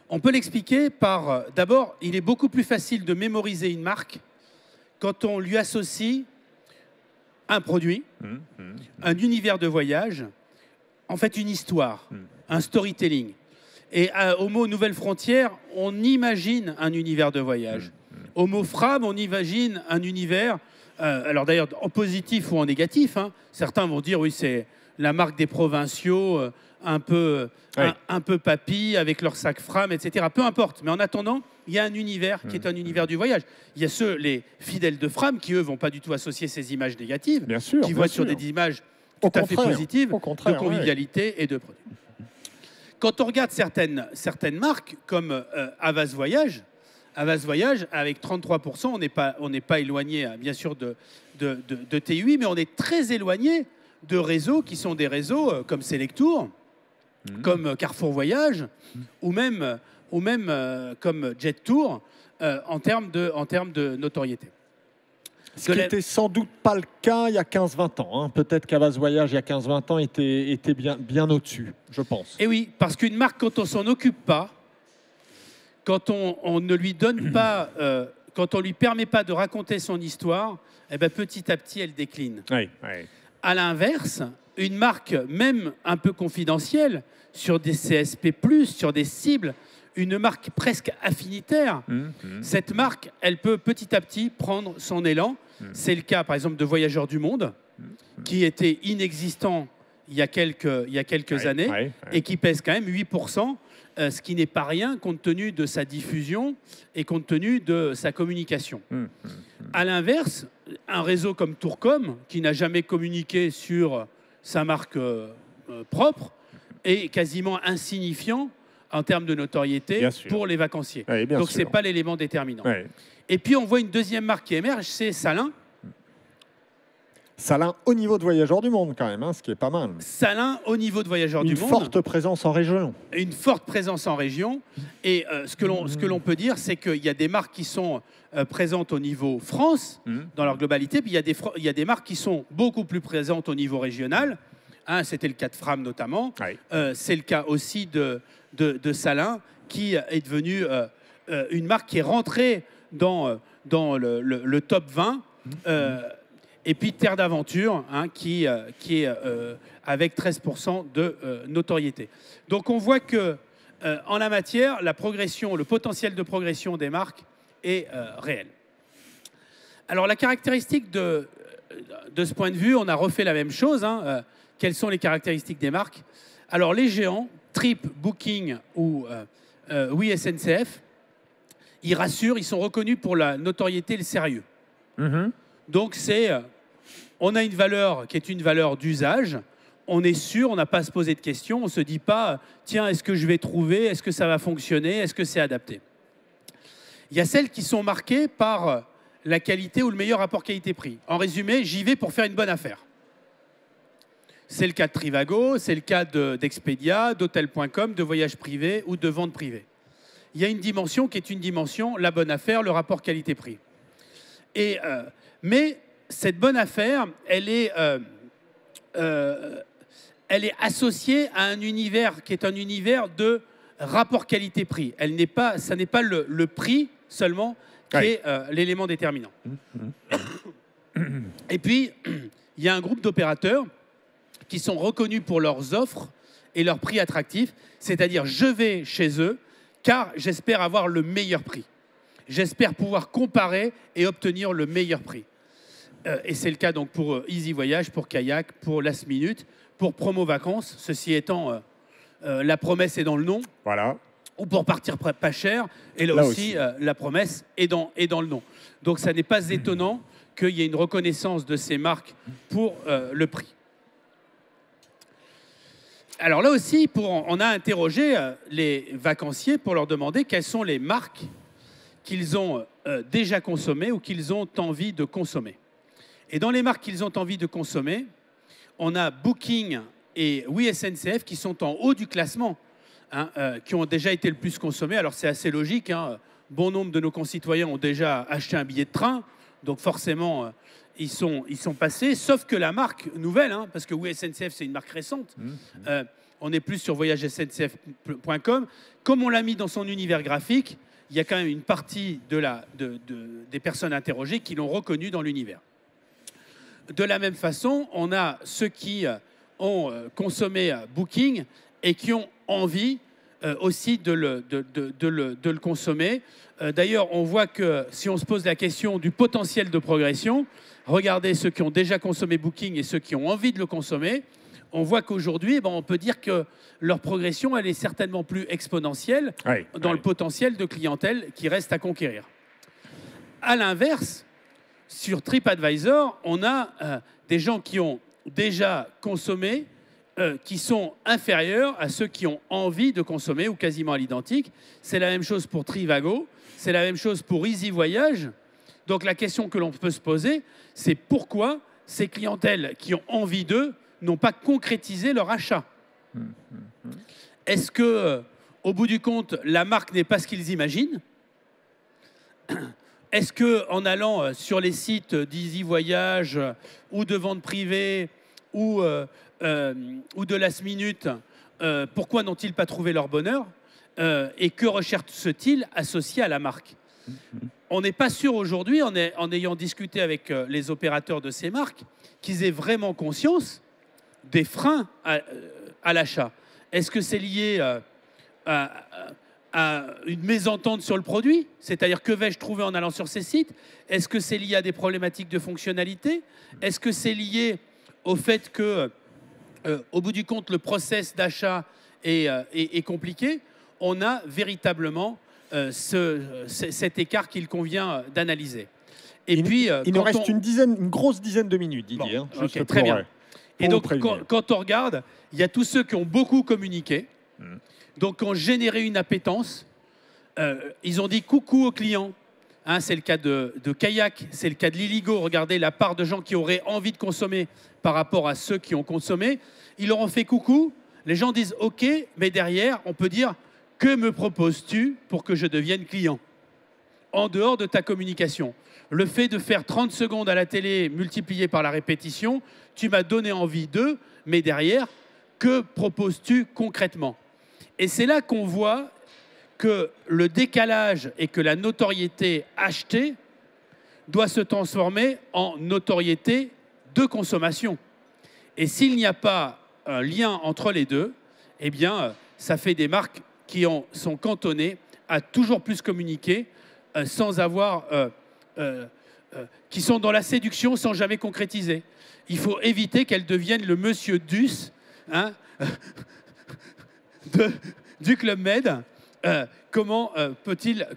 On peut l'expliquer par, d'abord, il est beaucoup plus facile de mémoriser une marque quand on lui associe un produit, un univers de voyage, en fait une histoire, un storytelling. Et au mot Nouvelle Frontière, on imagine un univers de voyage. Au mot Fram, on imagine un univers, alors d'ailleurs en positif ou en négatif, hein. Certains vont dire oui c'est la marque des provinciaux, un peu papy, avec leur sac Fram, etc. Peu importe, mais en attendant, il y a un univers qui est un univers du voyage. Il y a ceux, les fidèles de Fram, qui eux vont pas du tout associer ces images négatives, qui voient sur des images tout à fait positives, de convivialité et de produits. Quand on regarde certaines marques, comme Havas Voyage, avec 33%, on n'est pas éloigné, bien sûr, de TUI, mais on est très éloigné de réseaux qui sont des réseaux comme Selectour, comme Carrefour Voyage, ou même comme Jet Tour, en termes de notoriété. Ce qui n'était sans doute pas le cas il y a 15-20 ans. Hein. Peut-être qu'Havas Voyage, il y a 15-20 ans, était bien au-dessus, je pense. Et oui, parce qu'une marque, quand on ne s'en occupe pas, quand on ne lui donne pas, quand on ne lui permet pas de raconter son histoire, eh ben, petit à petit, elle décline. Oui. À l'inverse, une marque, même un peu confidentielle, sur des CSP+, sur des cibles, une marque presque affinitaire, cette marque, elle peut petit à petit prendre son élan. C'est le cas, par exemple, de Voyageurs du Monde, qui était inexistant il y a quelques années et qui pèse quand même 8%, ce qui n'est pas rien compte tenu de sa diffusion et compte tenu de sa communication. À l'inverse, un réseau comme Tourcom, qui n'a jamais communiqué sur sa marque propre, est quasiment insignifiant en termes de notoriété pour les vacanciers. Donc, ce n'est pas l'élément déterminant. Et puis, on voit une deuxième marque qui émerge, c'est Salin. Salin au niveau de Voyageurs du Monde, quand même, hein, ce qui est pas mal. Salin au niveau de Voyageurs du Monde. Une forte présence en région. Une forte présence en région. Et ce que l'on peut dire, c'est qu'il y a des marques qui sont présentes au niveau France, dans leur globalité, puis il y a des marques qui sont beaucoup plus présentes au niveau régional. Hein, c'était le cas de Fram notamment. C'est le cas aussi de Salin, qui est devenu une marque qui est rentrée dans le top 20. Et puis Terre d'Aventure, hein, qui est avec 13% de notoriété. Donc on voit que en la matière, la progression, le potentiel de progression des marques est réel. Alors la caractéristique de ce point de vue, on a refait la même chose. Hein, quelles sont les caractéristiques des marques? Alors les géants, Trip, Booking ou oui SNCF, ils rassurent, ils sont reconnus pour la notoriété et le sérieux. Donc on a une valeur qui est une valeur d'usage, on est sûr, on n'a pas à se poser de questions, on ne se dit pas, tiens, est-ce que je vais trouver, est-ce que ça va fonctionner, est-ce que c'est adapté? Il y a celles qui sont marquées par la qualité ou le meilleur rapport qualité-prix. En résumé, j'y vais pour faire une bonne affaire. C'est le cas de Trivago, c'est le cas d'Expedia, d'Hôtel.com, de voyages privés ou de vente privée. Il y a une dimension qui est une dimension, la bonne affaire, le rapport qualité-prix. Mais cette bonne affaire, elle elle est associée à un univers qui est un univers de rapport qualité-prix. Ça n'est pas le prix seulement qui est l'élément déterminant. Et puis, il y a un groupe d'opérateurs qui sont reconnus pour leurs offres et leurs prix attractifs, c'est-à-dire je vais chez eux car j'espère avoir le meilleur prix. J'espère pouvoir comparer et obtenir le meilleur prix. Et c'est le cas donc pour Easy Voyage, pour Kayak, pour Last Minute, pour Promo Vacances, ceci étant la promesse est dans le nom. Voilà. Ou pour partir pas cher, et là aussi. La promesse est dans le nom. Donc ça n'est pas étonnant qu'il y ait une reconnaissance de ces marques pour le prix. Alors là aussi, on a interrogé les vacanciers pour leur demander quelles sont les marques qu'ils ont déjà consommées ou qu'ils ont envie de consommer. Et dans les marques qu'ils ont envie de consommer, on a Booking et Oui SNCF qui sont en haut du classement, hein, qui ont déjà été le plus consommés. Alors c'est assez logique, hein, bon nombre de nos concitoyens ont déjà acheté un billet de train, donc forcément ils sont passés, sauf que la marque nouvelle, hein, parce que Oui SNCF c'est une marque récente, on est plus sur voyagesncf.com, comme on l'a mis dans son univers graphique, il y a quand même une partie des personnes interrogées qui l'ont reconnu dans l'univers. De la même façon, on a ceux qui ont consommé Booking et qui ont envie aussi de le consommer. D'ailleurs, on voit que si on se pose la question du potentiel de progression, regardez ceux qui ont déjà consommé Booking et ceux qui ont envie de le consommer, on voit qu'aujourd'hui, on peut dire que leur progression, elle est certainement plus exponentielle dans le potentiel de clientèle qui reste à conquérir. À l'inverse, sur TripAdvisor, on a des gens qui ont déjà consommé, qui sont inférieurs à ceux qui ont envie de consommer ou quasiment à l'identique. C'est la même chose pour Trivago, c'est la même chose pour Easy Voyage. Donc la question que l'on peut se poser, c'est pourquoi ces clientèles qui ont envie d'eux n'ont pas concrétisé leur achat. Est-ce que, au bout du compte, la marque n'est pas ce qu'ils imaginent? Est-ce qu'en allant sur les sites d'Easy Voyage ou de vente privée ou de Last Minute, pourquoi n'ont-ils pas trouvé leur bonheur et que recherchent-ils associé à la marque? On n'est pas sûr aujourd'hui, en ayant discuté avec les opérateurs de ces marques, qu'ils aient vraiment conscience des freins à l'achat. Est-ce que c'est lié à une mésentente sur le produit? C'est-à-dire, que vais-je trouver en allant sur ces sites? Est-ce que c'est lié à des problématiques de fonctionnalité? Est-ce que c'est lié au fait que, au bout du compte, le process d'achat est compliqué? On a véritablement cet écart qu'il convient d'analyser. Et puis, il nous reste une grosse dizaine de minutes, Didier. Bon, okay, très bien. Et donc, quand on regarde, il y a tous ceux qui ont beaucoup communiqué, donc qui ont généré une appétence. Ils ont dit coucou aux clients. Hein, c'est le cas de Kayak, c'est le cas de Liligo. Regardez la part de gens qui auraient envie de consommer par rapport à ceux qui ont consommé. Ils leur ont fait coucou. Les gens disent OK, mais derrière, on peut dire que me proposes-tu pour que je devienne client? En dehors de ta communication. Le fait de faire 30 secondes à la télé multiplié par la répétition, tu m'as donné envie d'eux, mais derrière, que proposes-tu concrètement? Et c'est là qu'on voit que le décalage et que la notoriété achetée doit se transformer en notoriété de consommation. Et s'il n'y a pas un lien entre les deux, eh bien, ça fait des marques qui sont cantonnées à toujours plus communiquer sans avoir... qui sont dans la séduction sans jamais concrétiser. Il faut éviter qu'elles deviennent le monsieur Duss, hein, du Club Med. Comment peut-il...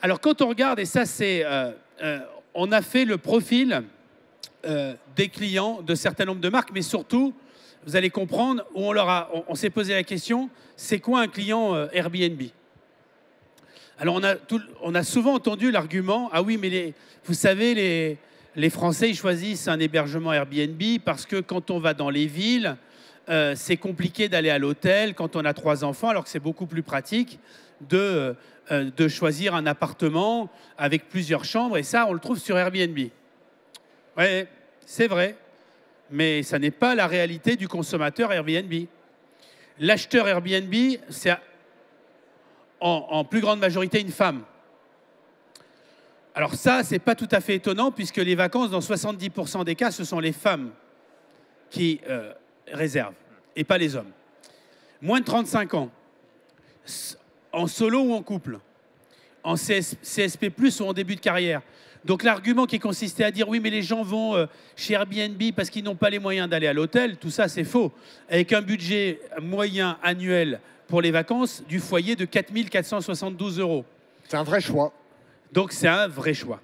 Alors quand on regarde, et ça c'est... on a fait le profil des clients de certains nombres de marques, mais surtout, vous allez comprendre, où on s'est posé la question, c'est quoi un client Airbnb? Alors on a souvent entendu l'argument, ah oui, mais vous savez, les Français, ils choisissent un hébergement Airbnb parce que quand on va dans les villes, c'est compliqué d'aller à l'hôtel quand on a 3 enfants, alors que c'est beaucoup plus pratique de choisir un appartement avec plusieurs chambres. Et ça, on le trouve sur Airbnb. Ouais, c'est vrai. mais ça n'est pas la réalité du consommateur Airbnb. L'acheteur Airbnb, c'est en plus grande majorité une femme. Alors ça, c'est pas tout à fait étonnant, puisque les vacances, dans 70% des cas, ce sont les femmes qui réservent, et pas les hommes. Moins de 35 ans, en solo ou en couple, en CSP+, ou en début de carrière. Donc l'argument qui consistait à dire oui, mais les gens vont chez Airbnb parce qu'ils n'ont pas les moyens d'aller à l'hôtel, tout ça c'est faux. Avec un budget moyen annuel pour les vacances du foyer de 4 472 €. C'est un vrai choix. Donc c'est un vrai choix.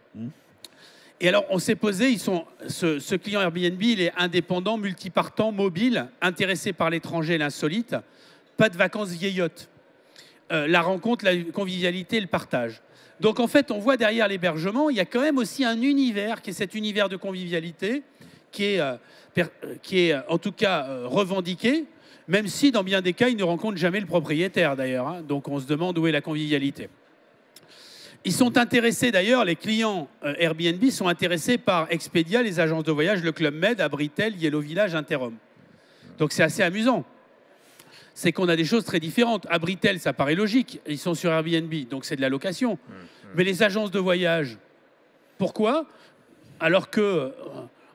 Et alors on s'est posé, ce client Airbnb, il est indépendant, multipartant, mobile, intéressé par l'étranger, l'insolite, pas de vacances vieillottes. La rencontre, la convivialité, le partage. Donc en fait, on voit derrière l'hébergement, il y a quand même aussi un univers qui est cet univers de convivialité, qui est en tout cas revendiqué, même si dans bien des cas, il ne rencontre jamais le propriétaire d'ailleurs. Hein. Donc on se demande où est la convivialité. Ils sont intéressés d'ailleurs, les clients Airbnb sont intéressés par Expedia, les agences de voyage, le Club Med, Abritel, Yellow Village, Interhome. Donc c'est assez amusant. C'est qu'on a des choses très différentes. Abritel, ça paraît logique, ils sont sur Airbnb, donc c'est de la location. Mais les agences de voyage, pourquoi? Alors qu'elles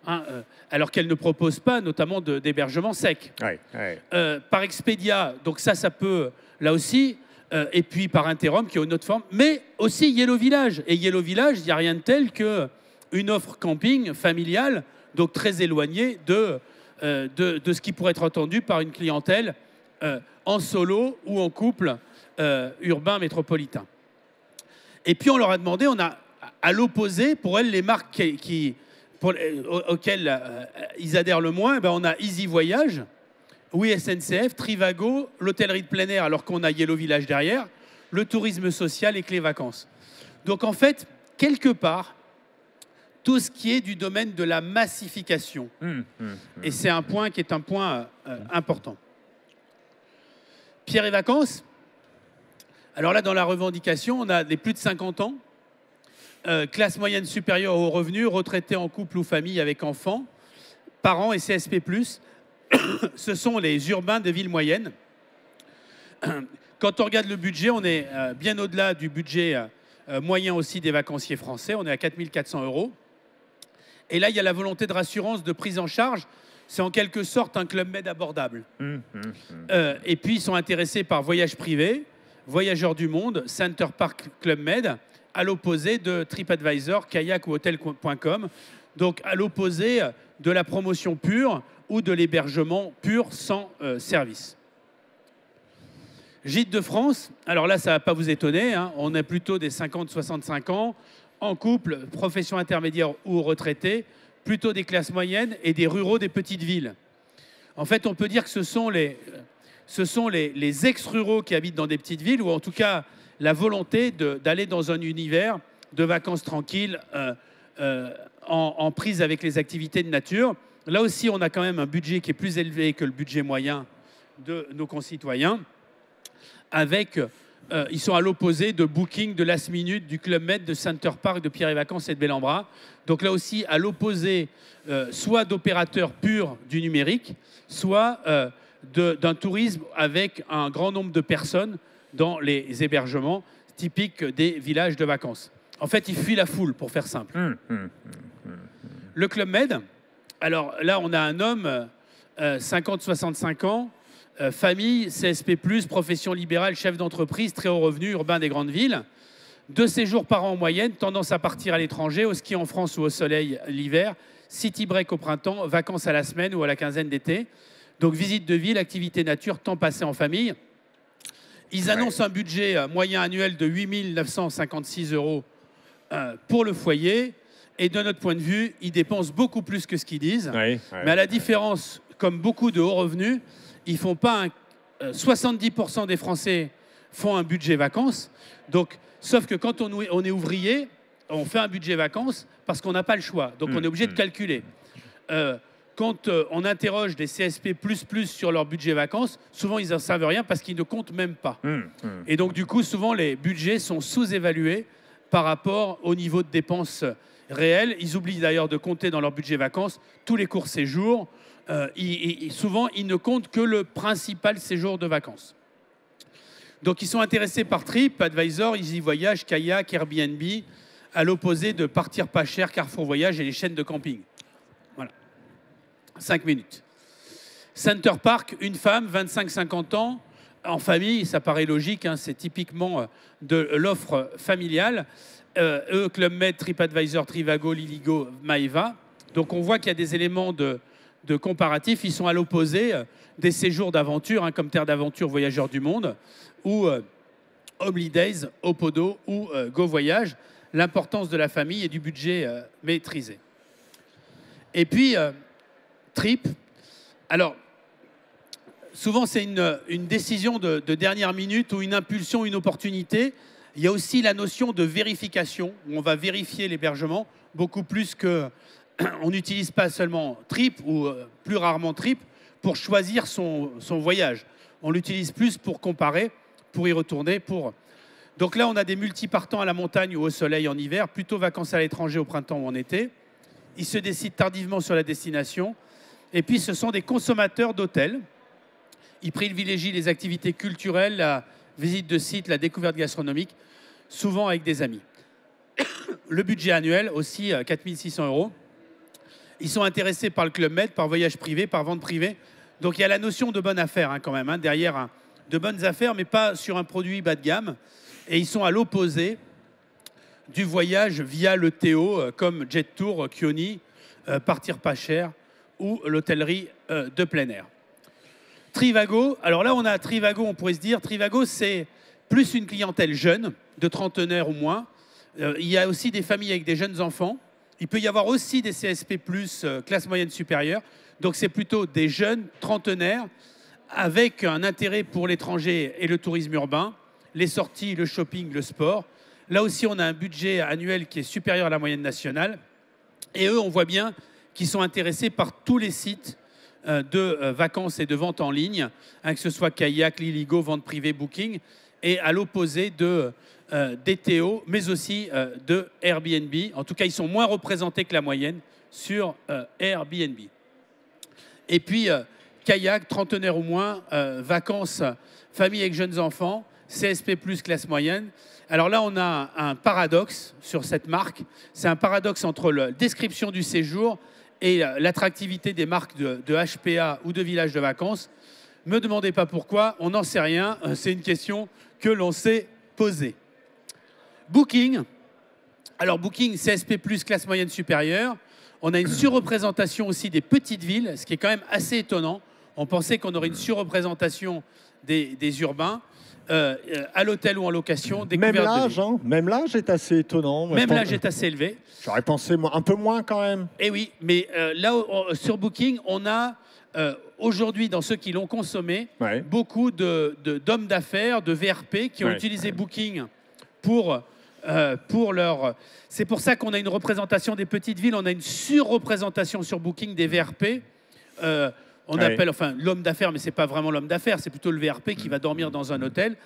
ne proposent pas notamment d'hébergement sec. Par Expedia, donc ça peut, là aussi, et puis par Interhome qui est une autre forme, mais aussi Yellow Village. Et Yellow Village, il n'y a rien de tel qu'une offre camping familiale, donc très éloignée de ce qui pourrait être attendu par une clientèle en solo ou en couple urbain métropolitain. Et puis on leur a demandé, on a à l'opposé, pour elles, les marques auxquelles ils adhèrent le moins, ben on a Easy Voyage, oui SNCF, Trivago, l'hôtellerie de plein air, alors qu'on a Yellow Village derrière, le tourisme social et Clé Vacances. Donc en fait, quelque part, tout ce qui est du domaine de la massification. Et c'est un point qui est un point important. Pierre et Vacances. Alors là, dans la revendication, on a des plus de 50 ans, classe moyenne supérieure aux revenus, retraités en couple ou famille avec enfants, parents et CSP+. Ce sont les urbains des villes moyennes. Quand on regarde le budget, on est bien au-delà du budget moyen aussi des vacanciers français. On est à 4 400 €. Et là, il y a la volonté de rassurance, de prise en charge. C'est en quelque sorte un Club Med abordable. Et puis, ils sont intéressés par Voyage Privé, Voyageurs du Monde, Center Park Club Med, à l'opposé de TripAdvisor, Kayak ou Hotel.com. Donc, à l'opposé de la promotion pure ou de l'hébergement pur sans service. Gîtes de France, alors là, ça ne va pas vous étonner, hein, on est plutôt des 50-65 ans, en couple, profession intermédiaire ou retraité, plutôt des classes moyennes et des ruraux des petites villes. En fait, on peut dire que ce sont les ex-ruraux qui habitent dans des petites villes, ou en tout cas la volonté d'aller dans un univers de vacances tranquilles, en prise avec les activités de nature. Là aussi, on a quand même un budget qui est plus élevé que le budget moyen de nos concitoyens. Ils sont à l'opposé de Booking, de Last Minute, du Club Med, de Center Park, de Pierre et Vacances et de Bellambra. Donc là aussi, à l'opposé, soit d'opérateurs purs du numérique, soit d'un tourisme avec un grand nombre de personnes dans les hébergements typiques des villages de vacances. En fait, ils fuient la foule, pour faire simple. Le Club Med, alors là, on a un homme, 50-65 ans, famille, CSP+, profession libérale, chef d'entreprise, très haut revenu, urbain des grandes villes. 2 séjours par an en moyenne, tendance à partir à l'étranger, au ski en France ou au soleil l'hiver, city break au printemps, vacances à la semaine ou à la quinzaine d'été. Donc visite de ville, activité nature, temps passé en famille. Ils annoncent un budget moyen annuel de 8 956 € pour le foyer. Et de notre point de vue, ils dépensent beaucoup plus que ce qu'ils disent. Mais à la différence, comme beaucoup de hauts revenus, ils font pas 70% des Français font un budget vacances. Donc, sauf que quand on est ouvrier, on fait un budget vacances parce qu'on n'a pas le choix. Donc, on est obligé de calculer. Quand on interroge des CSP++ sur leur budget vacances, souvent, ils n'en savent rien parce qu'ils ne comptent même pas. Et donc, du coup, souvent, les budgets sont sous-évalués par rapport au niveau de dépenses réelles. Ils oublient d'ailleurs de compter dans leur budget vacances tous les courts séjours souvent, ils ne comptent que le principal séjour de vacances. Donc, ils sont intéressés par TripAdvisor, Easy Voyage, Kayak, Airbnb, à l'opposé de Partir Pas Cher, Carrefour Voyage et les chaînes de camping. Voilà. 5 minutes. Center Park, une femme, 25-50 ans, en famille, ça paraît logique, hein, c'est typiquement de l'offre familiale. Club Med, TripAdvisor, Trivago, Liligo, Maeva. Donc on voit qu'il y a des éléments de comparatif. Ils sont à l'opposé des séjours d'aventure, hein, comme Terre d'Aventure, Voyageurs du Monde, ou Holidays, Opodo ou Go Voyage. L'importance de la famille et du budget maîtrisé. Et puis, Trip. Alors, souvent, c'est une décision de dernière minute ou une impulsion, une opportunité. Il y a aussi la notion de vérification, où on va vérifier l'hébergement, beaucoup plus que... On n'utilise pas seulement Trip, ou plus rarement Trip, pour choisir son voyage. On l'utilise plus pour comparer, pour y retourner, Donc là, on a des multipartants à la montagne ou au soleil en hiver, plutôt vacances à l'étranger au printemps ou en été. Ils se décident tardivement sur la destination. Et puis, ce sont des consommateurs d'hôtels. Ils privilégient les activités culturelles, la visite de sites, la découverte gastronomique, souvent avec des amis. Le budget annuel, aussi 4 600 €. Ils sont intéressés par le Club Med, par voyage privé, par vente privée. Donc il y a la notion de bonne affaire hein, quand même, hein, derrière de bonnes affaires, mais pas sur un produit bas de gamme. Et ils sont à l'opposé du voyage via le Théo, comme Jet Tour, Kioni, Partir Pas Cher ou l'hôtellerie de plein air. Trivago, alors là on a Trivago, on pourrait se dire, Trivago c'est plus une clientèle jeune, de trentenaires ou moins. Il y a aussi des familles avec des jeunes enfants. Il peut y avoir aussi des CSP+, classe moyenne supérieure. Donc c'est plutôt des jeunes trentenaires avec un intérêt pour l'étranger et le tourisme urbain, les sorties, le shopping, le sport. Là aussi, on a un budget annuel qui est supérieur à la moyenne nationale. Et eux, on voit bien qu'ils sont intéressés par tous les sites de vacances et de vente en ligne, hein, que ce soit Kayak, Liligo, vente privée, Booking, et à l'opposé des Théo, mais aussi de Airbnb. En tout cas, ils sont moins représentés que la moyenne sur Airbnb. Et puis, Kayak, trentenaire ou moins, vacances, famille avec jeunes enfants, CSP+, classe moyenne. Alors là, on a un paradoxe sur cette marque. C'est un paradoxe entre la description du séjour et l'attractivité des marques de HPA ou de villages de vacances. Ne me demandez pas pourquoi, on n'en sait rien. C'est une question que l'on s'est posée. Booking. Alors Booking, CSP+, classe moyenne supérieure. On a une surreprésentation aussi des petites villes, ce qui est quand même assez étonnant. On pensait qu'on aurait une surreprésentation des urbains. À l'hôtel ou en location. Même l'âge, hein, même l'âge est assez étonnant. Même l'âge est assez élevé. J'aurais pensé un peu moins quand même. Eh oui, mais là, sur Booking, on a aujourd'hui, dans ceux qui l'ont consommé, beaucoup d'hommes d'affaires, de VRP, qui ont utilisé Booking pour leur... C'est pour ça qu'on a une représentation des petites villes, on a une surreprésentation sur Booking des VRP. On appelle, enfin, l'homme d'affaires, mais ce n'est pas vraiment l'homme d'affaires, c'est plutôt le VRP qui va dormir dans un hôtel.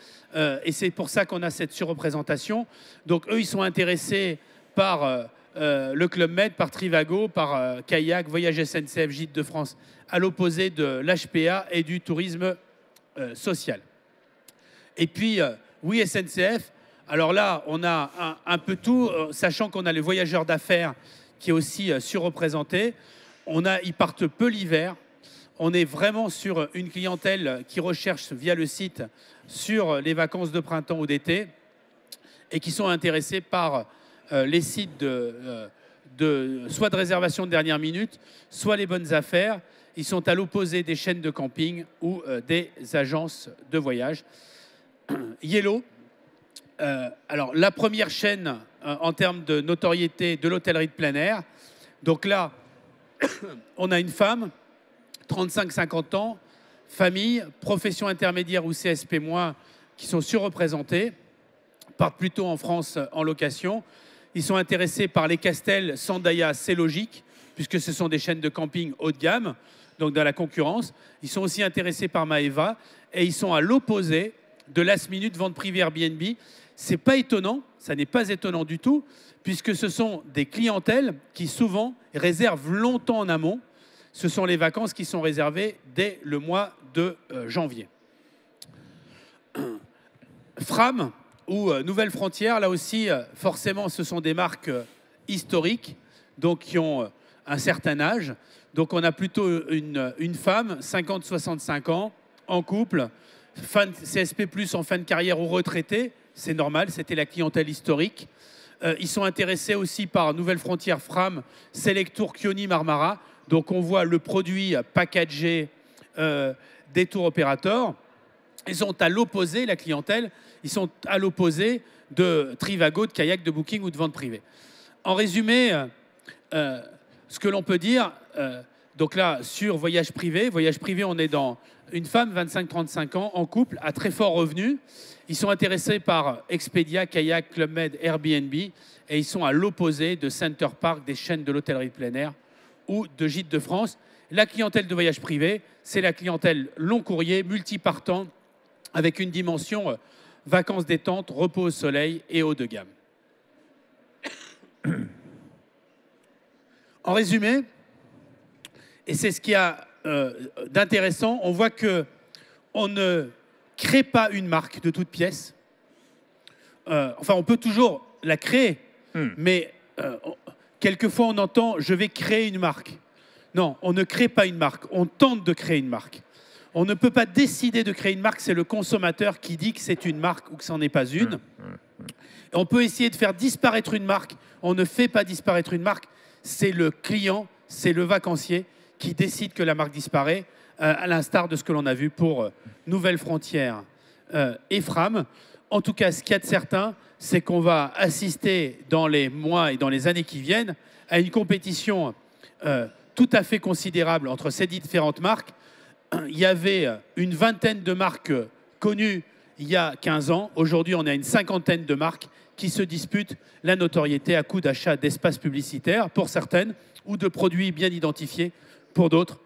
Et c'est pour ça qu'on a cette surreprésentation. Donc, eux, ils sont intéressés par le Club Med, par Trivago, par Kayak, Voyage SNCF, Gîtes de France, à l'opposé de l'HPA et du tourisme social. Et puis, oui, SNCF, alors là, on a un peu tout, sachant qu'on a les voyageurs d'affaires qui est aussi surreprésenté. Ils partent peu l'hiver. On est vraiment sur une clientèle qui recherche via le site sur les vacances de printemps ou d'été et qui sont intéressés par les sites soit de réservation de dernière minute, soit les bonnes affaires. Ils sont à l'opposé des chaînes de camping ou des agences de voyage. Yellow, alors la première chaîne en termes de notoriété de l'hôtellerie de plein air. Donc là, on a une femme, 35-50 ans, famille, profession intermédiaire ou CSP-, qui sont surreprésentés, partent plutôt en France en location. Ils sont intéressés par les Castels, Sandaïa, c'est logique, puisque ce sont des chaînes de camping haut de gamme, donc dans la concurrence. Ils sont aussi intéressés par Maeva et ils sont à l'opposé de Last Minute, vente privée Airbnb. Ce n'est pas étonnant, ça n'est pas étonnant du tout, puisque ce sont des clientèles qui souvent réservent longtemps en amont. ce sont les vacances qui sont réservées dès le mois de janvier. Fram ou Nouvelle Frontière, là aussi, forcément, ce sont des marques historiques, donc qui ont un certain âge. Donc on a plutôt une femme, 50-65 ans, en couple, CSP+, en fin de carrière ou retraité. C'est normal, c'était la clientèle historique. Ils sont intéressés aussi par Nouvelle Frontière, Fram, Selectour, Kioni, Marmara. Donc on voit le produit packagé des tours opérateurs. Ils sont à l'opposé, la clientèle, ils sont à l'opposé de Trivago, de kayak, de booking ou de vente privée. En résumé, ce que l'on peut dire, donc là, sur voyage privé, on est dans une femme, 25-35 ans, en couple, à très fort revenu. Ils sont intéressés par Expedia, Kayak, Club Med, Airbnb, et ils sont à l'opposé de Center Park, des chaînes de l'hôtellerie de plein air ou de Gîtes de France. La clientèle de voyage privé, c'est la clientèle long courrier, multipartant, avec une dimension vacances détente, repos au soleil et haut de gamme. En résumé, et c'est ce qu'il y a d'intéressant, on voit qu'on ne crée pas une marque de toute pièce. Enfin, on peut toujours la créer, mais quelquefois on entend « je vais créer une marque ». Non, on ne crée pas une marque, on tente de créer une marque. On ne peut pas décider de créer une marque, c'est le consommateur qui dit que c'est une marque ou que ce n'en est pas une. On peut essayer de faire disparaître une marque, on ne fait pas disparaître une marque, c'est le client, c'est le vacancier qui décide que la marque disparaît, à l'instar de ce que l'on a vu pour Nouvelle Frontière et Fram. En tout cas, ce qu'il y a de certain, c'est qu'on va assister dans les mois et dans les années qui viennent à une compétition tout à fait considérable entre ces différentes marques. Il y avait une vingtaine de marques connues il y a 15 ans. Aujourd'hui, on a une cinquantaine de marques qui se disputent la notoriété à coup d'achat d'espaces publicitaires pour certaines ou de produits bien identifiés pour d'autres.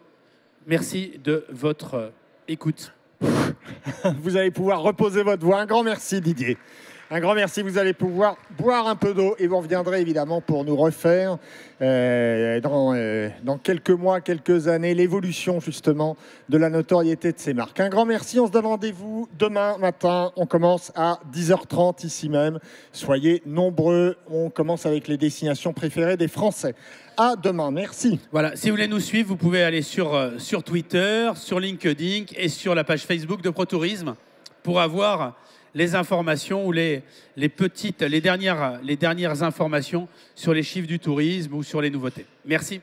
Merci de votre écoute. Vous allez pouvoir reposer votre voix. Un grand merci, Didier. Un grand merci. Vous allez pouvoir boire un peu d'eau et vous reviendrez évidemment pour nous refaire dans quelques mois, quelques années, l'évolution justement de la notoriété de ces marques. Un grand merci. On se donne rendez-vous demain matin. On commence à 10h30 ici même. Soyez nombreux. On commence avec les destinations préférées des Français. À demain. Merci. Voilà. Si vous voulez nous suivre, vous pouvez aller sur Twitter, sur LinkedIn et sur la page Facebook de ProTourisme pour avoir les informations ou les dernières informations sur les chiffres du tourisme ou sur les nouveautés. Merci.